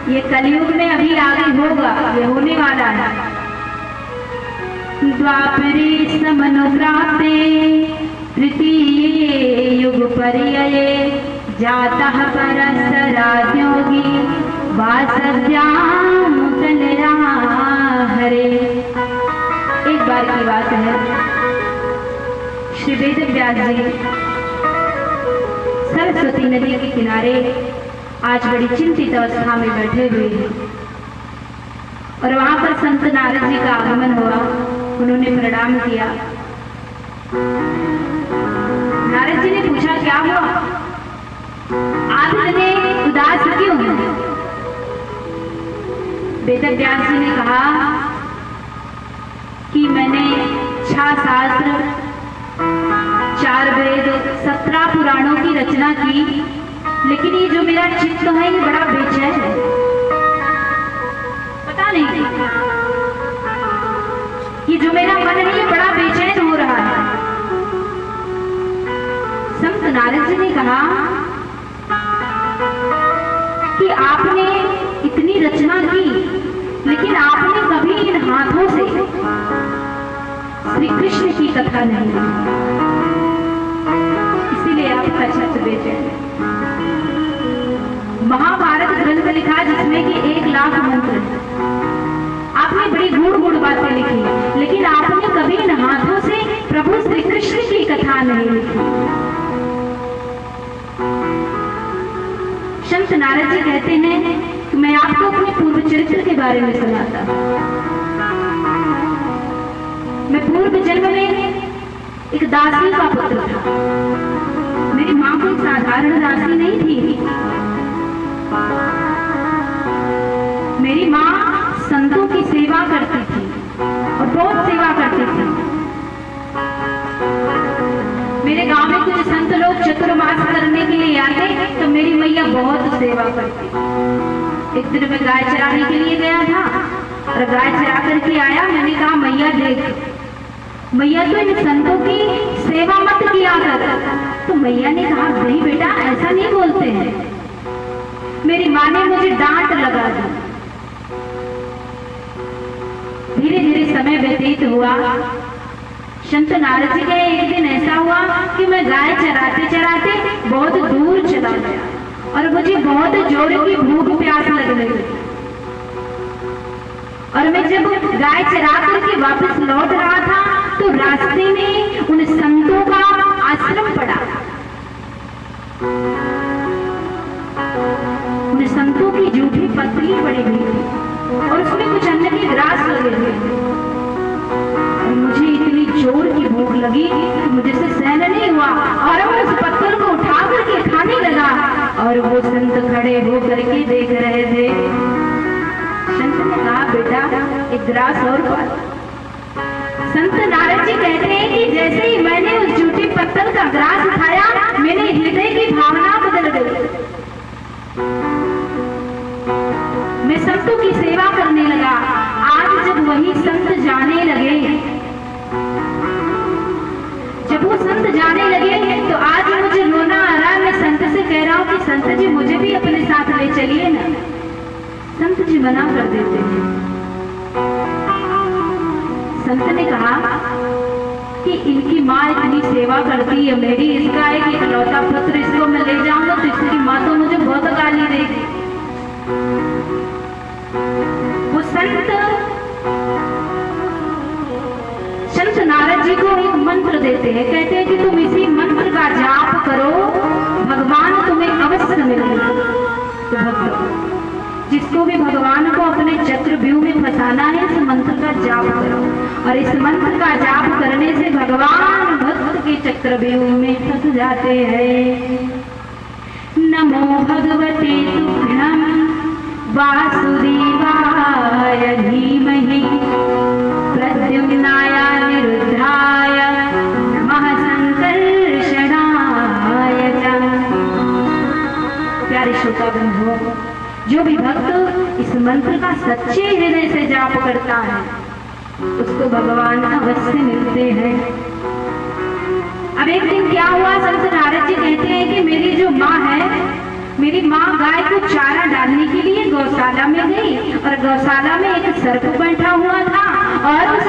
ये कलयुग में अभी आगे होगा, ये होने वाला है। द्वापरे समनुप्राप्ते तृतीये युग पर्यये जातः परसराज्योगी वासव्याम कलराहरे। एक बार की बात है, श्री वेद व्यास जी सरस्वती नदी के किनारे आज बड़ी चिंतित अवस्था में बैठे हुए हैं और वहां पर संत नारद जी का आगमन हुआ। उन्होंने प्रणाम किया। नारद जी ने पूछा, क्या हुआ, आप इतने उदास क्यों हैं? वेद व्यास जी ने कहा कि मैंने 6 शास्त्र, 4 वेद, 17 पुराणों की रचना की, लेकिन ये जो मेरा चित्त है ये बड़ा बेचैन है, पता नहीं ये जो मेरा मन है ये बड़ा बेचैन हो रहा है। संत नारद जी ने कहा कि आपने इतनी रचना की, लेकिन आपने कभी इन हाथों से श्री कृष्ण की कथा नहीं की, इसीलिए आपका चित्त बेचैन है। महाभारत ग्रंथ लिखा जिसमें कि 1 लाख मंत्र है, आपने बड़ी गूढ़ बातें लिखी, लेकिन आपने कभी इन हाथों से प्रभु श्री कृष्ण की कथा नहीं लिखी। संत नारद जी कहते हैं कि मैं आपको अपने पूर्व चरित्र के बारे में सुनाता हूं। मैं पूर्व जन्म में एक दासी का पुत्र था। मेरी मां कोई साधारण दासी नहीं थी। मेरी मां संतों की सेवा करती थी और बहुत सेवा करती थी। मेरे गांव में कुछ संत लोग चतुर्मास करने के लिए आते तो मेरी मैया बहुत सेवा करती। एक दिन मैं गाय चराने के लिए गया था और गाय चरा करके आया। मैंने कहा, मैया देख, मैया तो इन संतों की सेवा मत किया कर। तो मैया ने कहा, नहीं बेटा, ऐसा नहीं बोलते हैं। मेरी माँ ने मुझे डांट लगा दी। धीरे धीरे समय व्यतीत हुआ। संत नारद जी का एक दिन ऐसा हुआ कि मैं गाय चराते चराते बहुत दूर चला गया और मुझे बहुत जोर की भूख प्यास लग गई। और मैं जब गाय चरा करके वापस लौट रहा था तो रास्ते में उन संतों का आश्रम पड़ा। उन संतों की जूठी पतली पड़ी हुई थी और उसमें कुछ अन्न के ग्रास लगे हुए थे। और मुझे इतनी जोर की भूख लगी कि मुझे से सहन नहीं हुआ और मैं उस पत्थर को उठा करके खाने लगा। और वो संत खड़े हो करके देख रहे थे। संत ने कहा, बेटा, एक ग्रास और पा। संत नारद जी कहते हैं कि जैसे ही मैंने उस जूठी पत्थर का ग्रास उठाया, मेरे हृदय की भावना बदल गई। मैं संतों की सेवा करने लगा। आज जब वही संत जाने लगे, जब वो संत जाने लगे तो आज मुझे रोना आ रहा है। मैं संत से कह रहा हूँ कि संत जी मुझे भी अपने साथ ले चलिए ना। संत जी मना कर देते हैं। संत ने कहा कि इनकी माँ इतनी सेवा करती है मेरी, इसका एक इकलौता पुत्र, इसको मैं ले जाऊंगा तो इसकी माँ तो मुझे बहुत गाली देगी। वो संत नारद जी को एक मंत्र देते हैं। कहते हैं कि तुम इसी मंत्र का जाप करो, भगवान तुम्हें अवश्य मिलेंगे। तो भक्तों, जिसको भी भगवान को अपने चक्रव्यूह में फंसाना है, इस मंत्र का जाप करो। और इस मंत्र का जाप करने से भगवान भक्त के चक्रव्यूह में फंस जाते हैं। नमो भगवते तुभ्यं वासुदेवाय धीमहि प्रद्युम्नाय अनिरुद्धाय नमः संकर्षणाय च। प्यारे श्रोता बंधुओं, जो भी भक्त इस मंत्र का सच्चे हृदय से जाप करता है उसको भगवान अवश्य मिलते हैं। अब एक दिन क्या हुआ, संत नारद जी कहते हैं कि मेरी जो माँ है, मेरी माँ गाय को चारा डालने के लिए गौशाला में गई और गौशाला में एक सर्प बैठा हुआ था और उस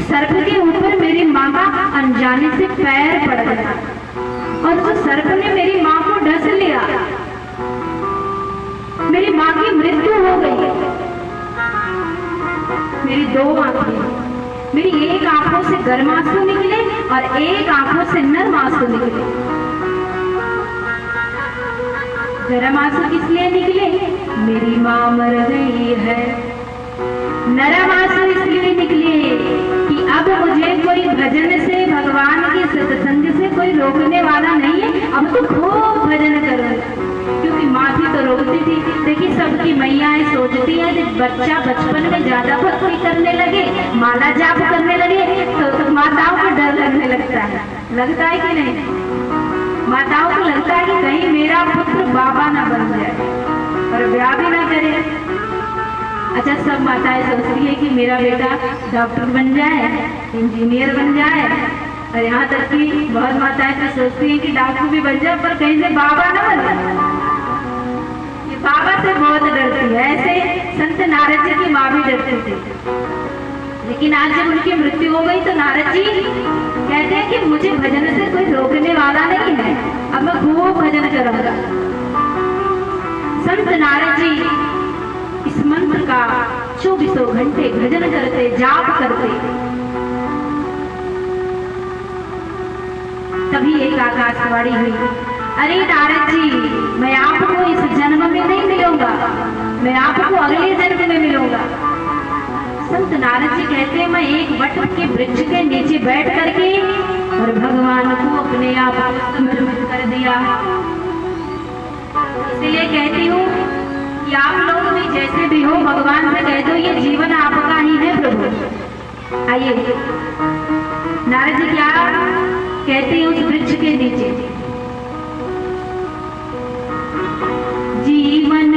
सर्प के ऊपर मेरी माँ का अनजाने से पैर पड़ गया और उस सर्प ने मेरी माँ को डस लिया। मेरी माँ की मृत्यु हो गई। मेरी दो आंखें, मेरी एक आंखों से गर्म आंसू निकले और एक आंखों से नरम आंसू निकले। गर्म आंसू किस लिए निकले? मेरी माँ मर गई है। नरम आंसू इसलिए निकले कि अब मुझे कोई भजन से, भगवान के सत्संग से कोई रोकने वाला नहीं है। अब तो खूब भजन करूंगा, क्योंकि माँ भी तो रोकती थी। देखिए सबकी मैयाएं सोचती है कि बच्चा बचपन में ज्यादा भक्ति करने लगे, माला जाप करने लगे तो माताओं को डर लगने लगता है कि नहीं? माताओं को लगता है कि कहीं मेरा पुत्र बाबा ना बन जाए और ब्याह भी ना करे। अच्छा, सब माताएं सोचती है कि मेरा बेटा डॉक्टर बन जाए, इंजीनियर बन जाए, और यहाँ तक कि बहुत माताएं तो सोचती है कि डॉक्टर भी बन जाए पर कहीं से बाबा ना बन जाए। ये बाबा से बहुत डरती है। ऐसे संत नारद जी की माँ भी डरती थी। लेकिन आज जब उनकी मृत्यु हो गई तो नारद जी कहते हैं कि मुझे भजन से कोई रोकने वाला नहीं है, अब मैं खूब भजन करूंगा। संत नारद जी इस मंत्र का 24 घंटे भजन करते, जाप करते। तभी एक आकाशवाणी हुई, अरे नारद जी, मैं आपको इस जन्म में नहीं मिलूंगा, मैं आपको अगले जन्म में मिलूंगा। संत नारद जी कहते हैं मैं एक वट के वृक्ष के नीचे बैठ करके और भगवान को अपने आप समर्पित कर दिया। इसलिए कहती हूँ कि आप लोग भी जैसे भी हो भगवान से कह दो ये जीवन आपका ही है प्रभु। आइए नारद जी क्या कहते हैं उस वृक्ष के नीचे, जीवन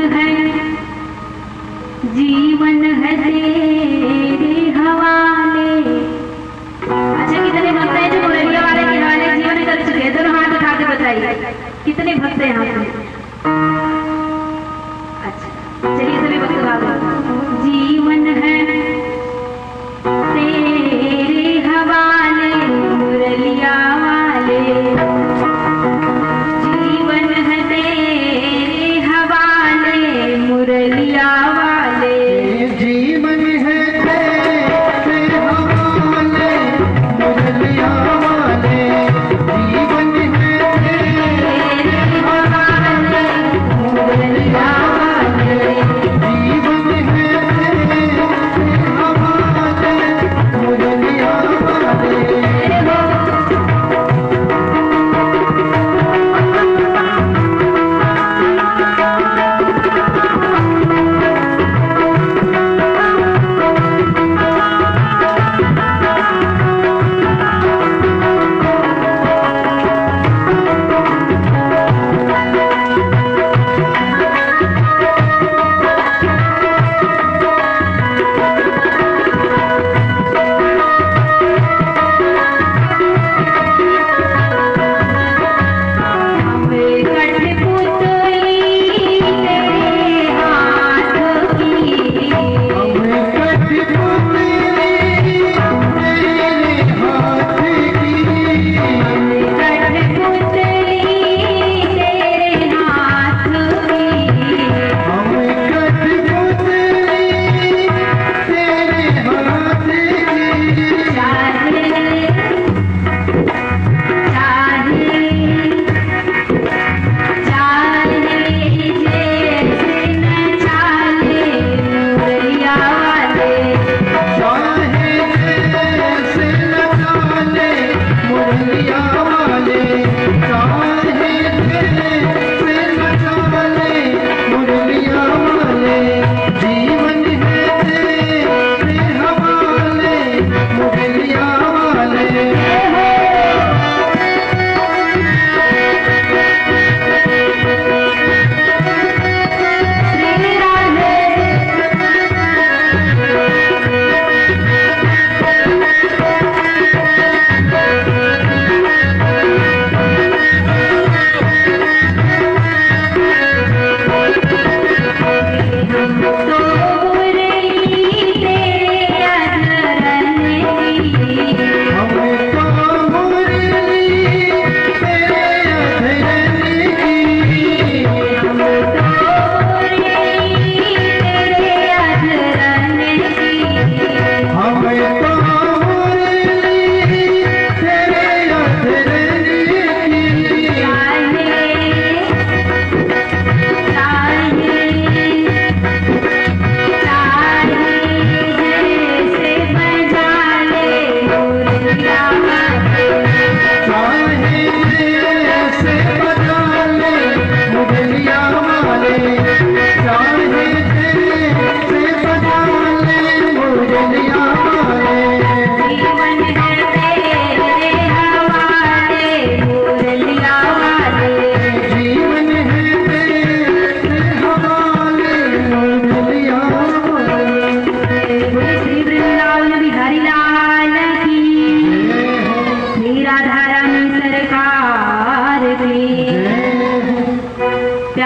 है तेरे हवाले। अच्छा, कितने भक्त हैं जो मुरलिया वाले के हवाले जीवन कर चुके हैं? दोनों हाथ उठा के बताइए कितने भक्त हैं यहाँ पे? अच्छा, चलिए सभी भक्त भाग। जीवन है तेरे हवाले मुरलिया वाले, जीवन है तेरे हवाले मुरलिया वाले, जीवन है तेरे हवाले मुरलिया वाले, जीवन है तेरे हवाले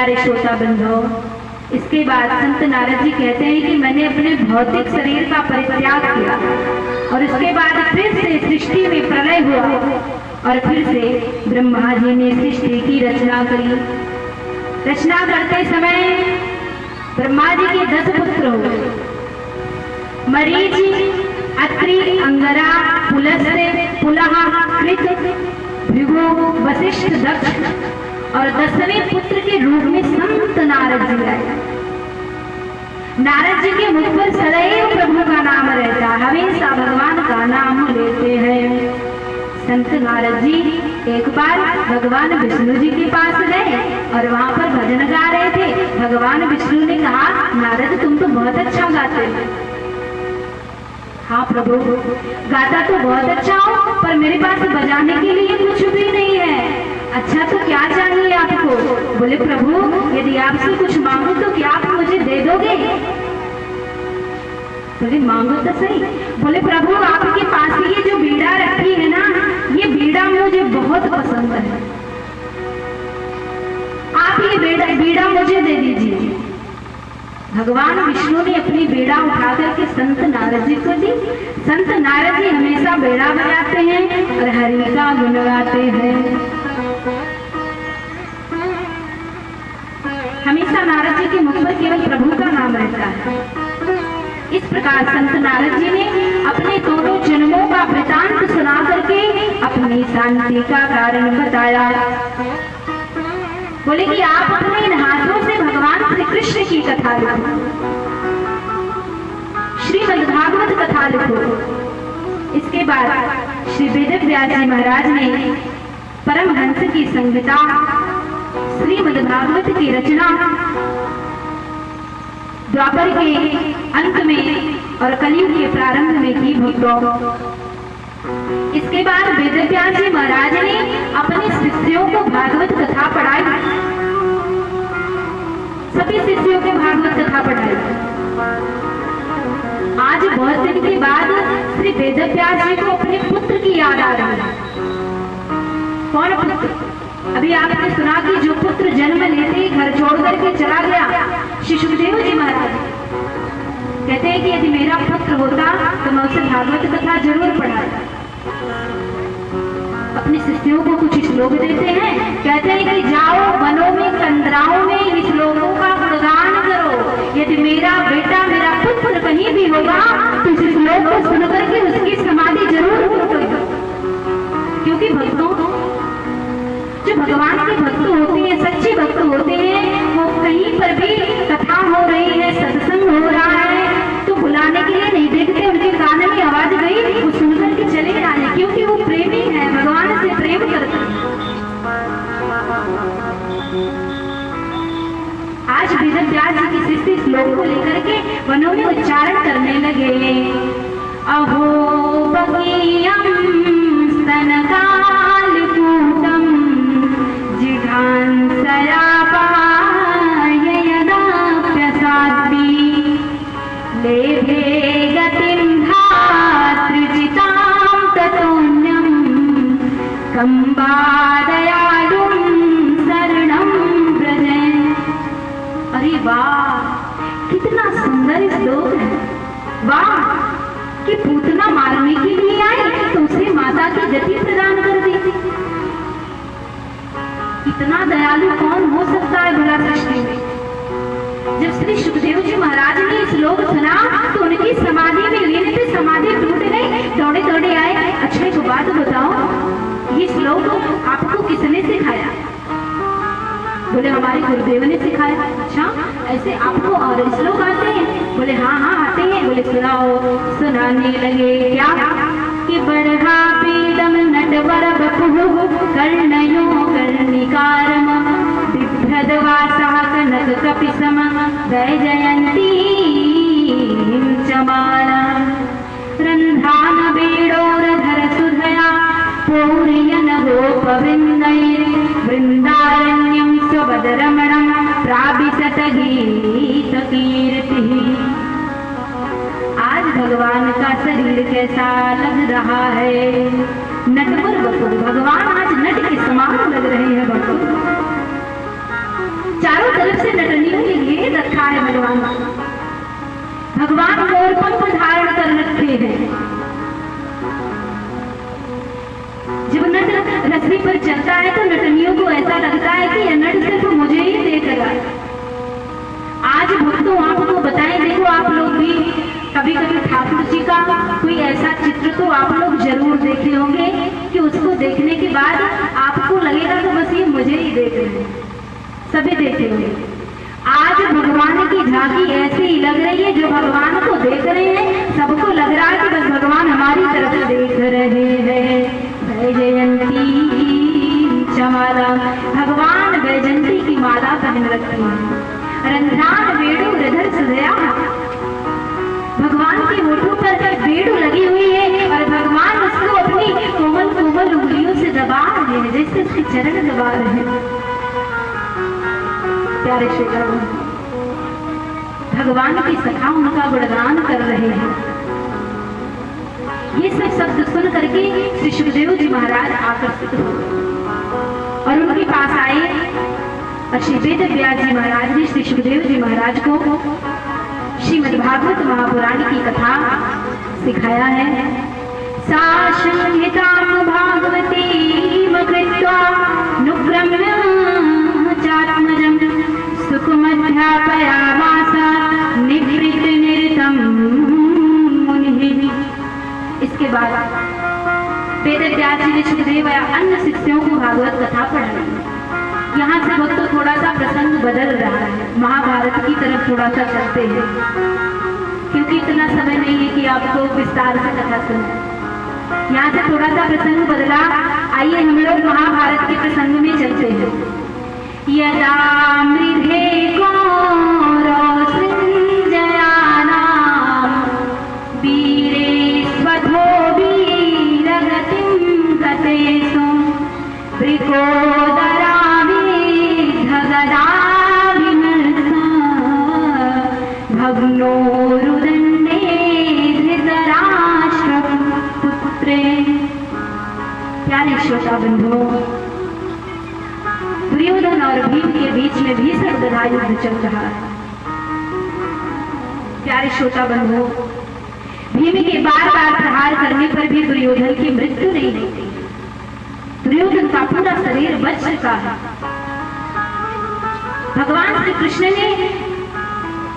प्यारे श्रोता बंधुओं, इसके बाद संत नारद जी कहते हैं कि मैंने अपने भौतिक शरीर का परित्याग किया और इसके बाद फिर से सृष्टि में प्रलय हुआ और फिर से ब्रह्मा जी ने सृष्टि की रचना करी। रचना करते समय ब्रह्मा जी के 10 पुत्र हुए, मरीचि, अत्रि, अंगरा, पुलस्त्य, पुलह, कृत, भृगु, वशिष्ठ, दक्ष और 10वें पुत्र के रूप में संत नारद जी आए। नारद जी के मुख पर सदैव प्रभु का नाम रहता, हमेशा भगवान का नाम लेते हैं। संत नारद जी एक बार भगवान विष्णु जी के पास गए और वहां पर भजन गा रहे थे। भगवान विष्णु ने कहा, नारद तुम तो बहुत अच्छा गाते हो। हाँ प्रभु, गाता तो बहुत अच्छा हो, पर मेरे पास बजाने के लिए कुछ भी नहीं है। अच्छा तो क्या चाहिए आपको? बोले प्रभु, यदि आपसे कुछ मांगू तो क्या आप मुझे दे दोगे? बोले मांगो तो सही। बोले प्रभु, आपके पास ये जो बीड़ा रखी है ना, ये बीड़ा मुझे बहुत पसंद है, आप ये बीड़ा मुझे दे दीजिए। भगवान विष्णु ने अपनी बेड़ा उठा करके संत नारद जी को दी। संत नारद जी हमेशा बेड़ा बजाते हैं और हरि का गुण गाते हैं। हमेशा नारद जी के मुख पर केवल प्रभु का नाम रहता है। इस प्रकार संत नारद जी ने अपने दोनों जन्मों का वृतांत सुना करके अपनी शांति का कारण बताया। बोले कि आप अपने इन हाथों से भगवान श्री कृष्ण की कथा लिखो, श्रीमद्भागवत कथा लिखो। इसके बाद श्री वेद व्यास जी महाराज ने परमहंस की संहिता श्रीमद्भागवत की रचना द्वापर के अंत में और कलयुग के प्रारंभ में की भक्तों। इसके बाद वेद व्यास जी महाराज ने अपने शिष्यों को भागवत कथा पढ़ाई। सभी शिष्यों को भागवत कथा पढ़ाई। आज बहुत दिन के बाद श्री वेद व्यास जी को अपने पुत्र की याद आ रही है। कौन पुत्र? अभी आपने सुना कि जो पुत्र जन्म लेते ही घर छोड़ करके चला गया, श्री सुखदेव जी महाराज कहते हैं कि यदि मेरा पुत्र होता तो मैं उसे भागवत कथा जरूर पढ़ाता। अपने शिष्यों को कुछ श्लोक देते हैं, कहते हैं कि जाओ वनों में कंदराओं में इन श्लोकों का गुणगान करो। यदि मेरा बेटा मेरा पुत्र कहीं भी होगा तो इस श्लोक को सुन करके उसकी समाधि जरूर करो। क्योंकि भक्तों, जो भगवान के भक्त होते हैं, सच्चे भक्त होते हैं, वो कहीं पर भी कथा हो रही है, सत्संग हो रहा है तो बुलाने के लिए नहीं देखते। उनके कान में आवाज गई, वो सुनकर के चले आए, क्योंकि वो प्रेमी है, भगवान से प्रेम करते हैं। आज वेद व्यास जी के शिष्य श्लोक को लेकर के वनों में उच्चारण करने लगे। अहो बकीयम स्तनकाल कूटम जिघांसया लेभे गतिं धातृजितां ततोऽन्यं कंबादयालुं शरणं व्रजे। अरे वाह, कितना सुंदर श्लोक है। वाह, कि पूतना मारने के लिए आई तो उसे माता की गति प्रदान कर दी। इतना दयालु कौन हो सकता है भला सृष्टि में? जब श्री सुखदेव जी महाराज ने श्लोक सुना तो उनकी समाधि में लीन थे, समाधि टूट गई, दौड़े दौड़े आए। अच्छा एक बात बताओ, ये श्लोक आपको किसने सिखाया? बोले हमारे गुरुदेव ने सिखाया। अच्छा, ऐसे आपको और श्लोक आते हैं? बोले हाँ हाँ आते हैं। बोले सुनाओ। सुनाने लगे क्या कि बरहा पीडम नटवर बपुः कर्णयो कर्णिकारम बिभ्रदवासः कनक कपिसम वैजयन्ती चमाला रन्ध्रान बेडोरधर सुधया पौर्यन गोपवृन्दैर् वृन्दारण्यं स्वबदरमणं प्राविशत गीतकीर्तिः। आज भगवान का शरीर कैसा लग रहा है? नटवर बपुः, भगवान आज नट के समान लग रहे हैं। भक्तों, चारों भगवान। भगवान मोर पंख धारण कर रखे हैं। जब नट रस्सी पर चलता है तो नटनियों को ऐसा लगता है कि यह नट सिर्फ मुझे ही देख रहा है। आज भक्तों आपको बताएं, देखो आप लोग भी कभी कभी ठाकुर जी का कोई ऐसा चित्र तो आप लोग जरूर देखे होंगे कि उसको देखने के बाद आपको लगेगा तो बस ये मुझे ही देख रहे हैं, सभी देखे होंगे। आज भगवान की झांकी ऐसी ही लग रही है, जो भगवान को देख रहे हैं सबको लग रहा है कि बस भगवान हमारी तरफ देख रहे हैं। वैजयंती चमाला, भगवान वैजयंती की माला पहन रखी है। रंध्रान वेणु हृदय सजया, भगवान के होठों पर वेणु लगी हुई है और भगवान उसको अपनी कोमल कोमल उंगलियों से दबा रहे हैं, जैसे उसके चरण दबा रहे हैं। प्यारे श्री भगवान की सखा उनका गुणगान कर रहे हैं। ये सब शब्द सुन करके श्री सुखदेव जी महाराज आकर्षित हुए और उनके पास आए और श्री वेद व्यास जी महाराज ने श्री सुखदेव जी महाराज को श्रीमद् भागवत महापुराण की कथा सिखाया है। सा संहितां भागवतीं कृत्वा नुग्रम्य चात्मजं सुखमध्यापयामास निवृत्त निरतं मुनिः। इसके बाद वेद व्यास जी ने सुखदेव या अन्य शिष्यों को भागवत कथा पढ़ाई। यहाँ से भक्तों थोड़ा सा प्रसंग बदल रहा है, महाभारत की तरफ थोड़ा सा चलते हैं, क्योंकि इतना समय नहीं है कि आपको विस्तार से कथा सुने। यहाँ से थोड़ा सा प्रसंग बदला। आइए हम लोग महाभारत के प्रसंग में चलते हैं। यदा मृधे कौरव संजयानां वीरे स्वधो वीरगतिं गतेषु वृकोदरा भग्नो रुदण्डे धृतराष्ट्र पुत्रे। प्यारे श्रोता बंधुओं, दुर्योधन और भीम के बीच में भीषण गदा युद्ध चल रहा है। प्यारे श्रोता बंधुओं, भीम के बार बार प्रहार करने पर भी दुर्योधन की मृत्यु नहीं होती। दुर्योधन का पूरा शरीर बच चुका है। भगवान श्री कृष्ण ने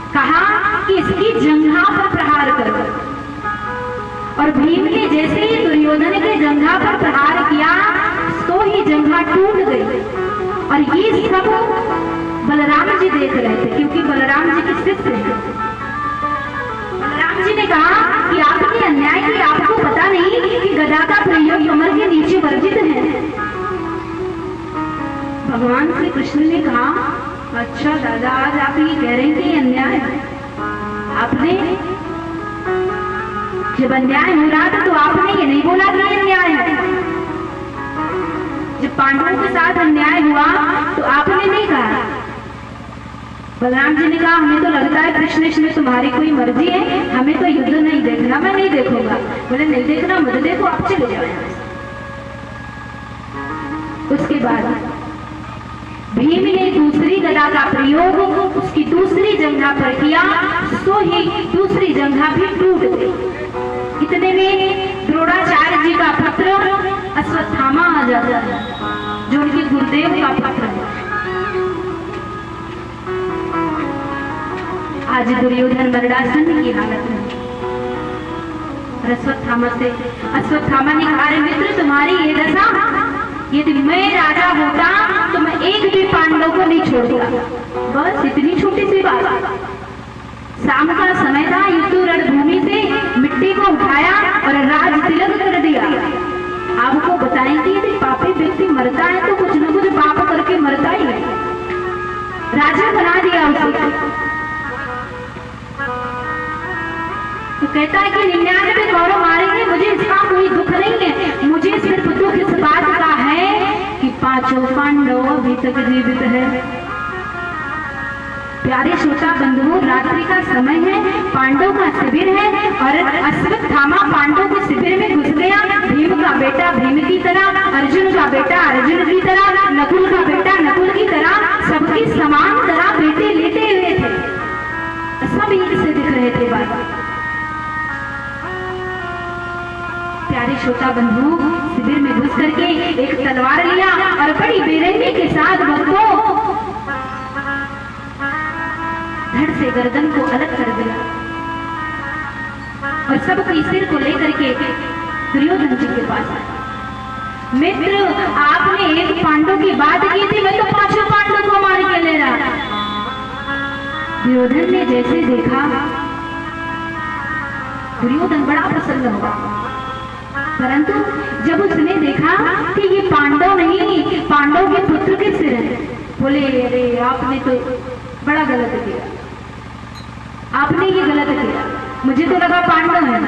कहा कि इसकी जंघा पर प्रहार करो, और भीम ने जैसे ही दुर्योधन के जंघा पर प्रहार किया तो ही जंघा टूट गई। और ये सब बलराम जी देख रहे थे, क्योंकि बलराम जी के शिष्य हैं। बलराम जी ने कहा कि आपने अन्याय किया, आपको पता नहीं कि गदा का प्रयोग कमर के नीचे वर्जित है। भगवान श्री कृष्ण ने कहा, अच्छा दादा, आज आप ये कह रहे हैं कि अन्याय है। आपने जब अन्याय हो रहा था तो आपने ये नहीं बोला कि अन्याय है। जब पांडवों के साथ अन्याय हुआ तो आपने नहीं कहा। बलराम जी ने कहा, हमें तो लगता है कृष्ण इसमें तुम्हारी कोई मर्जी है, हमें तो युद्ध नहीं देखना, मैं नहीं देखूंगा। बोले नहीं देखना, मुझे देखो, आप चले जाओ। उसके बाद भीम ने दूसरी गदा का प्रयोग उसकी दूसरी जंघा पर किया, तो ही दूसरी जंघा भी टूट गई। इतने में द्रोणाचार्य जी का पुत्र अश्वत्थामा आ जाता है, जो उनके गुरुदेव का पुत्र है। आज दुर्योधन मरणासन की हालत में। अश्वत्थामा ने कहा, मित्र तुम्हारी ये दशा, यदि मैं राजा होता तो मैं एक भी पांडव को नहीं छोड़ता। बस इतनी छोटी सी बात। शाम का समय था, युद्ध रणभूमि से मिट्टी को उठाया और राज तिलक कर दिया। आपको बताएंगे यदि पापी व्यक्ति मरता है तो कुछ न कुछ पाप करके मरता ही है। राजा बना दिया उसे। तो कहता है कि 99 कौरव मारेंगे, मुझे इसका कोई दुख नहीं है। मुझे सिर्फ दुख इस बात का है कि 5 पांडव अभी तक जीवित है। प्यारे श्रोता बंधुओं, रात्रि का समय है, पांडव का शिविर है और अश्वत्थामा पांडव के शिविर में घुस गया। भीम का बेटा भीम की तरह, अर्जुन का बेटा अर्जुन की तरह, नकुल का बेटा नकुल की तरह, सबकी समान तरह बेटे लेटे हुए थे। बंधु शिविर में घुस करके एक तलवार लिया और बड़ी बेरहमी के साथ भक्तों धड़ से गर्दन को अलग कर दिया और सबके सिर को लेकर के दुर्योधन जी के पास आया। मित्र, आपने एक पांडव की बात की थी, मैं तो 5 पांडव को मार के ले रहा। दुर्योधन ने जैसे देखा, दुर्योधन बड़ा प्रसन्न हुआ, परंतु जब उसने देखा कि ये पांडव नहीं, पांडव के पुत्र के सिर है, बोले अरे आपने तो बड़ा गलत किया, आपने ये गलत किया, मुझे तो लगा पांडव है।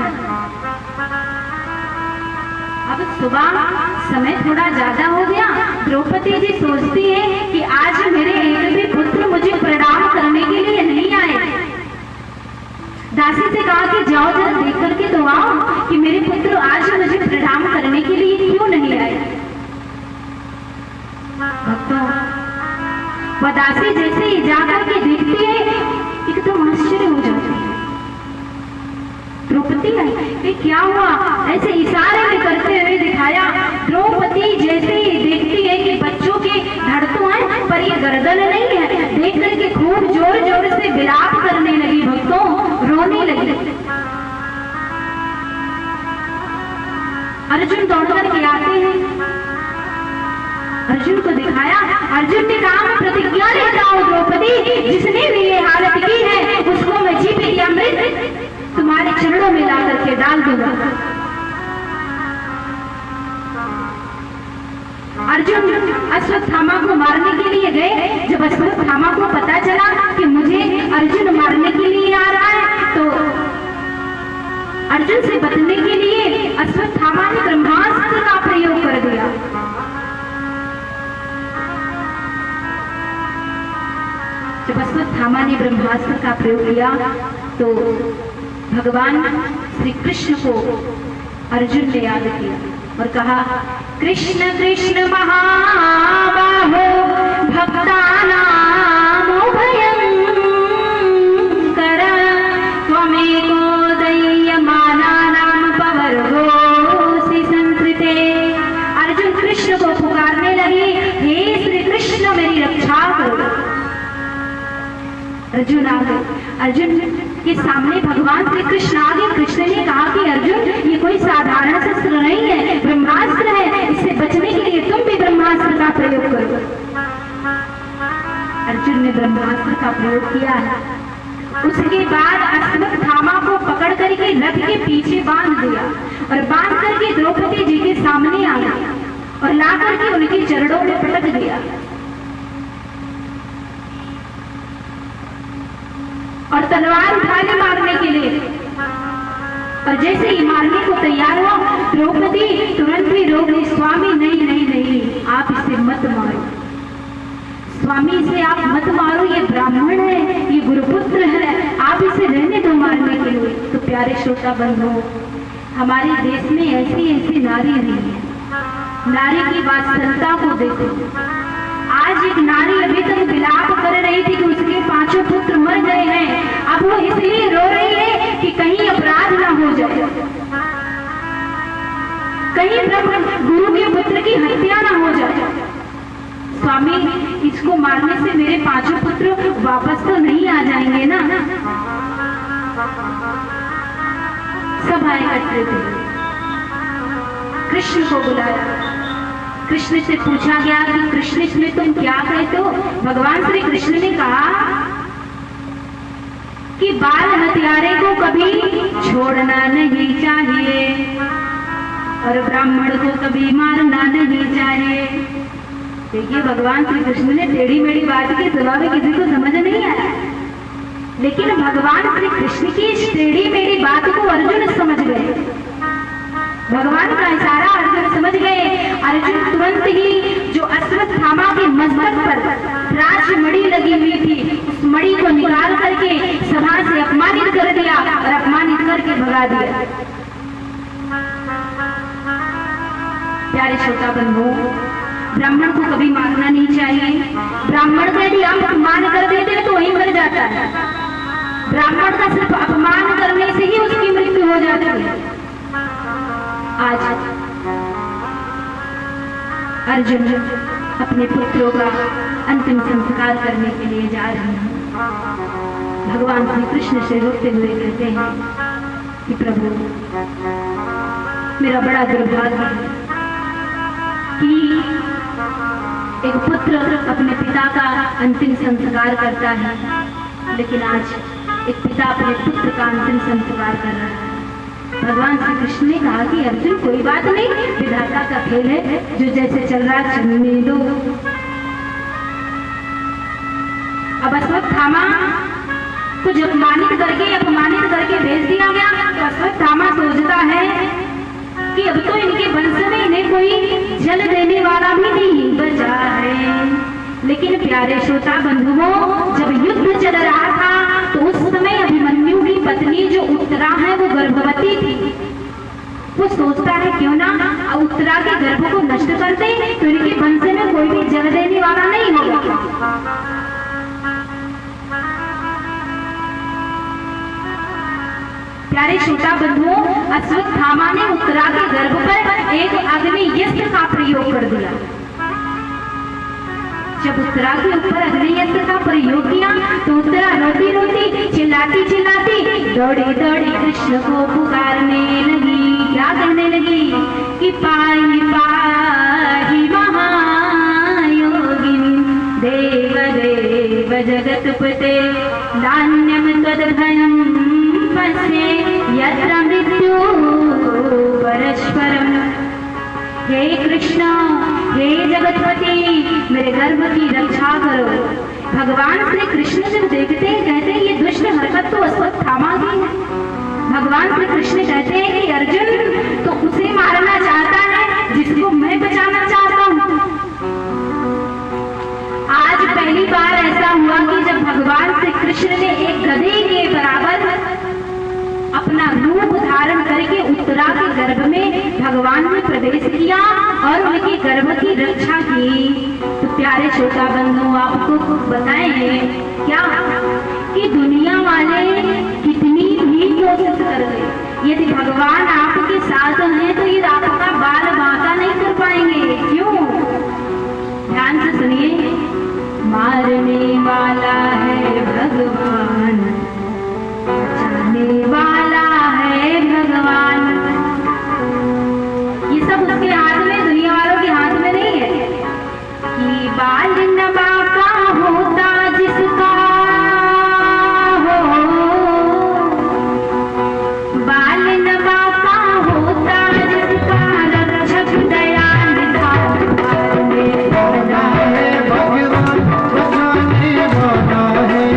अब सुबह समय थोड़ा ज्यादा हो गया, द्रौपदी जी सोचती है कि आज मेरे एक भी पुत्र मुझे प्रणाम करने के लिए नहीं आए। दासी से कहा कि जाओ जरा देख करके तो आओ कि मेरे पुत्र आज मुझे प्रणाम करने के लिए क्यों नहीं आए। भक्तों, वह दासी जैसे ही जाकर के देखती है एकदम आश्चर्य हो जाती है। द्रौपदी आई, क्या हुआ? ऐसे इशारे में करते हुए दिखाया। द्रौपदी जैसे ही देखती है कि बच्चों के धड़ तो हैं पर ये गर्दन नहीं है, देख करके खूब जोर जोर से विलाप करने लगी, भक्तों रोने लगी। अर्जुन दौड़ करके आते हैं, अर्जुन को दिखाया। अर्जुन ने कहा मैं प्रतिज्ञा लेता हूं द्रौपदी, जिसने भी ये हालत की है उसको मैं जीभ की अमृत तुम्हारे चरणों में ला करके डाल दूंगा। अर्जुन अश्वत्थामा को मारने के लिए गए। जब अश्वत्थामा को पता चला कि मुझे अर्जुन मारने के लिए आ रहा है, तो अर्जुन से बचने के लिए अश्वत्थामा ने ब्रह्मास्त्र का प्रयोग कर दिया। जब अश्वत्थामा ने ब्रह्मास्त्र का प्रयोग किया तो भगवान श्री कृष्ण को अर्जुन ने याद किया और कहा, कृष्ण कृष्ण महाबाहो भक्तानां भयंकर त्वमेको दय्यमानानां पवर्गोऽसि संकृते। अर्जुन कृष्ण को पुकारने लगे, हे श्री कृष्ण मेरी रक्षा करो। अर्जुन आ गए। अर्जुन के सामने भगवान श्री कृष्ण आ गए। कृष्ण ने कहा कि अर्जुन ये कोई साधारण शस्त्र नहीं है, ब्रह्मास्त्र है, इससे बचने के लिए तुम भी ब्रह्मास्त्र का प्रयोग करो। अर्जुन ने ब्रह्मास्त्र का प्रयोग किया है। उसके बाद अश्वत्थामा को पकड़ करके रथ के पीछे बांध दिया और बांध करके द्रौपदी जी के सामने आ गया और ला करके उनके चरणों में पटक दिया और तलवार उठा ली मारने के लिए। और जैसे ही मारने को तैयार हुआ, द्रौपदी तुरंत ही रोक गई, स्वामी नहीं नहीं नहीं, आप इसे मत मारो, स्वामी इसे आप मत मारो, ये ब्राह्मण है, ये गुरुपुत्र है, आप इसे रहने दो मारने के लिए। तो प्यारे श्रोता बंधु, हमारे देश में ऐसी ऐसी नारी नहीं है। नारी की वात्सल्यता को देखो। आज एक नारी अभी तक विलाप कर रही थी कि उसके 5 पुत्र मर गए हैं। अब वो इसलिए रो रही है कि कहीं अपराध ना हो जाए, कहीं ब्रह्म गुरु के पुत्र की हत्या ना हो जाए। स्वामी, इसको मारने से मेरे 5 पुत्र वापस तो नहीं आ जाएंगे ना। सब आए इकट्ठे थे, कृष्ण को बुलाया। कृष्ण से पूछा गया कि कृष्ण इसमें तुम क्या कहते हो? भगवान श्री कृष्ण ने कहा कि बाल हत्यारे को कभी छोड़ना नहीं चाहिए और ब्राह्मण को कभी मारना नहीं चाहिए। देखिए, भगवान श्री कृष्ण ने टेढ़ी मेढ़ी बात के जवाब में किसी को समझ नहीं आया, लेकिन भगवान श्री कृष्ण की इस टेढ़ी मेढ़ी बात को अर्जुन समझ गए। भगवान का इशारा अर्जुन समझ गए। अर्जुन तुरंत ही जो अश्वत्थामा के मस्तक पर राज मणि लगी हुई थी, उस मणि को निकाल करके सभा से अपमानित कर दिया और अपमानित करके भगा दिया। प्यारे श्रोता बंधु, ब्राह्मण को कभी मारना नहीं चाहिए। ब्राह्मण का यदि आप अपमान कर देते तो वही मर जाता है। ब्राह्मण का सिर्फ अपमान करने से ही उसकी मृत्यु हो जाती है। आज अर्जुन अपने पुत्रों का अंतिम संस्कार करने के लिए जा रहे हैं। भगवान श्री कृष्ण से रोते हुए कहते हैं कि प्रभु, मेरा बड़ा दुर्भाग्य है कि एक पुत्र अपने पिता का अंतिम संस्कार करता है, लेकिन आज एक पिता अपने पुत्र का अंतिम संस्कार कर रहा है। भगवान श्री कृष्ण ने कहा कि अर्जुन, कोई बात नहीं, विधाता का खेल है, जो जैसे चल रहा है चलने दो। अब अश्वत्थामा को जब अपमानित करके भेज दिया गया, तो अश्वत्थामा सोचता है कि अब तो इनके वंश में इन्हें कोई जल देने वाला भी नहीं बचा है। लेकिन प्यारे श्रोता बंधुओं, जब युद्ध चल रहा था तो उस समय अभिमन्यु की पत्नी जो उत्तरा है वो गर्भवती थी। वो सोचता है क्यों ना उत्तरा के गर्भ को नष्ट कर दे, तो इनके वंश में कोई भी जल देने वाला नहीं होगा। प्यारे श्रोता बंधुओं, अश्वत्थामा ने उत्तरा के गर्भ पर एक अग्नि यस्त्र का प्रयोग कर दिया। जब उत्तरा के ऊपर अग्नि यस्त्र का प्रयोग किया तो उत्तरा रोती रोती चिल्लाती दौड़ी कृष्ण को पुकारने लगी। क्या कहने लगी कि पाई पाही महायोगिनी देव देव जगतपते नान्यम तद्भयं पश्ये यत्र मृत्यु परस्परम। हे कृष्ण, हे जगतपति, मेरे गर्भ की रक्षा करो। भगवान श्री कृष्ण जब देखते हैं, कहते हैं ये दुष्ट हरकत तो अश्वत्थामा की है। भगवान श्री कृष्ण कहते हैं कि अर्जुन तो उसे मारना चाहता है जिसको मैं बचाना चाहता हूँ। आज पहली बार ऐसा हुआ कि जब भगवान श्री कृष्ण ने एक गधे के बराबर अपना रूप धारण करके उत्तरा के गर्भ में भगवान ने प्रवेश किया और उनके गर्भ की रक्षा की। तो प्यारे श्रोता बंधु, आपको बताएं क्या कि दुनिया वाले कितनी भी कोशिश कर गए, यदि भगवान आपके साथ हैं तो ये आपका बाल बांका नहीं कर पाएंगे। क्यों? ध्यान से सुनिए। मारने वाला है भगवान, बचाने वाला है भगवान। ये सब उसके हाथ में, दुनिया वालों के हाथ में नहीं है। कि बाल न बांका होता जिसका हो, बाल न बांका होता जिसका, रक्षक दयाल था है भगवान, बचाने वाला है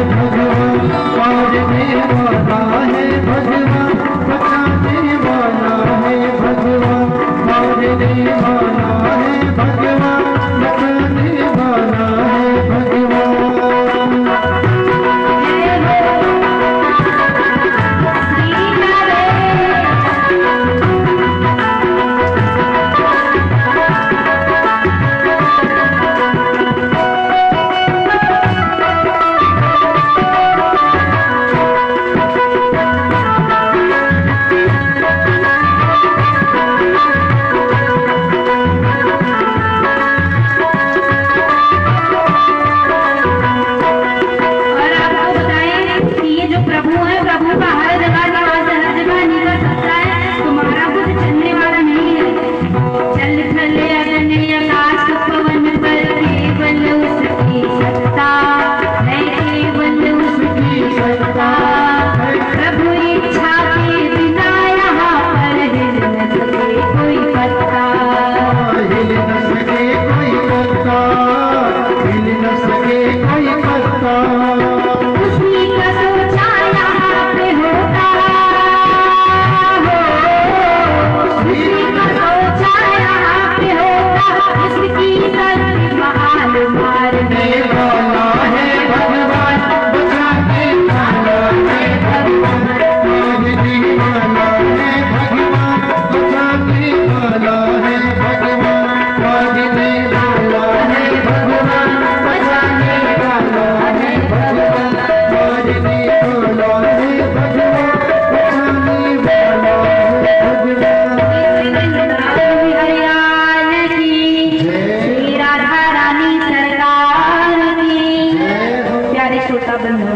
प्यारे श्रोता बंधुओं,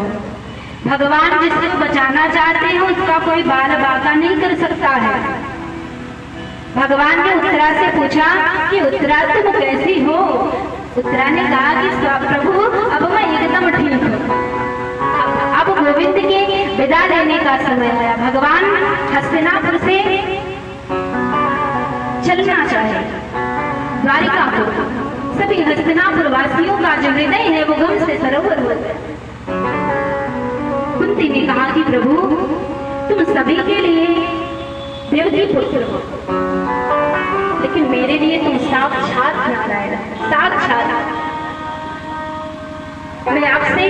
भगवान जिसको बचाना चाहते हैं उसका कोई बाल बाका नहीं कर सकता है। भगवान ने उत्तरा से पूछा कि उत्तरा तुम कैसी हो? उत्तरा ने कहा कि प्रभु अब मैं एकदम ठीक हूँ। अब गोविंद के विदा लेने का समय आया। भगवान हस्तिनापुर से चलना चाहे द्वारिका को। सभी हस्तिनापुर वासियों का जो हृदय है वो गम से सरोवर हो गया। कुंती ने कहा कि प्रभु तुम सभी के लिए देवकी पुत्र हो, लेकिन मेरे लिए तुम साक्षात नारायण, साक्षात। मैं आपसे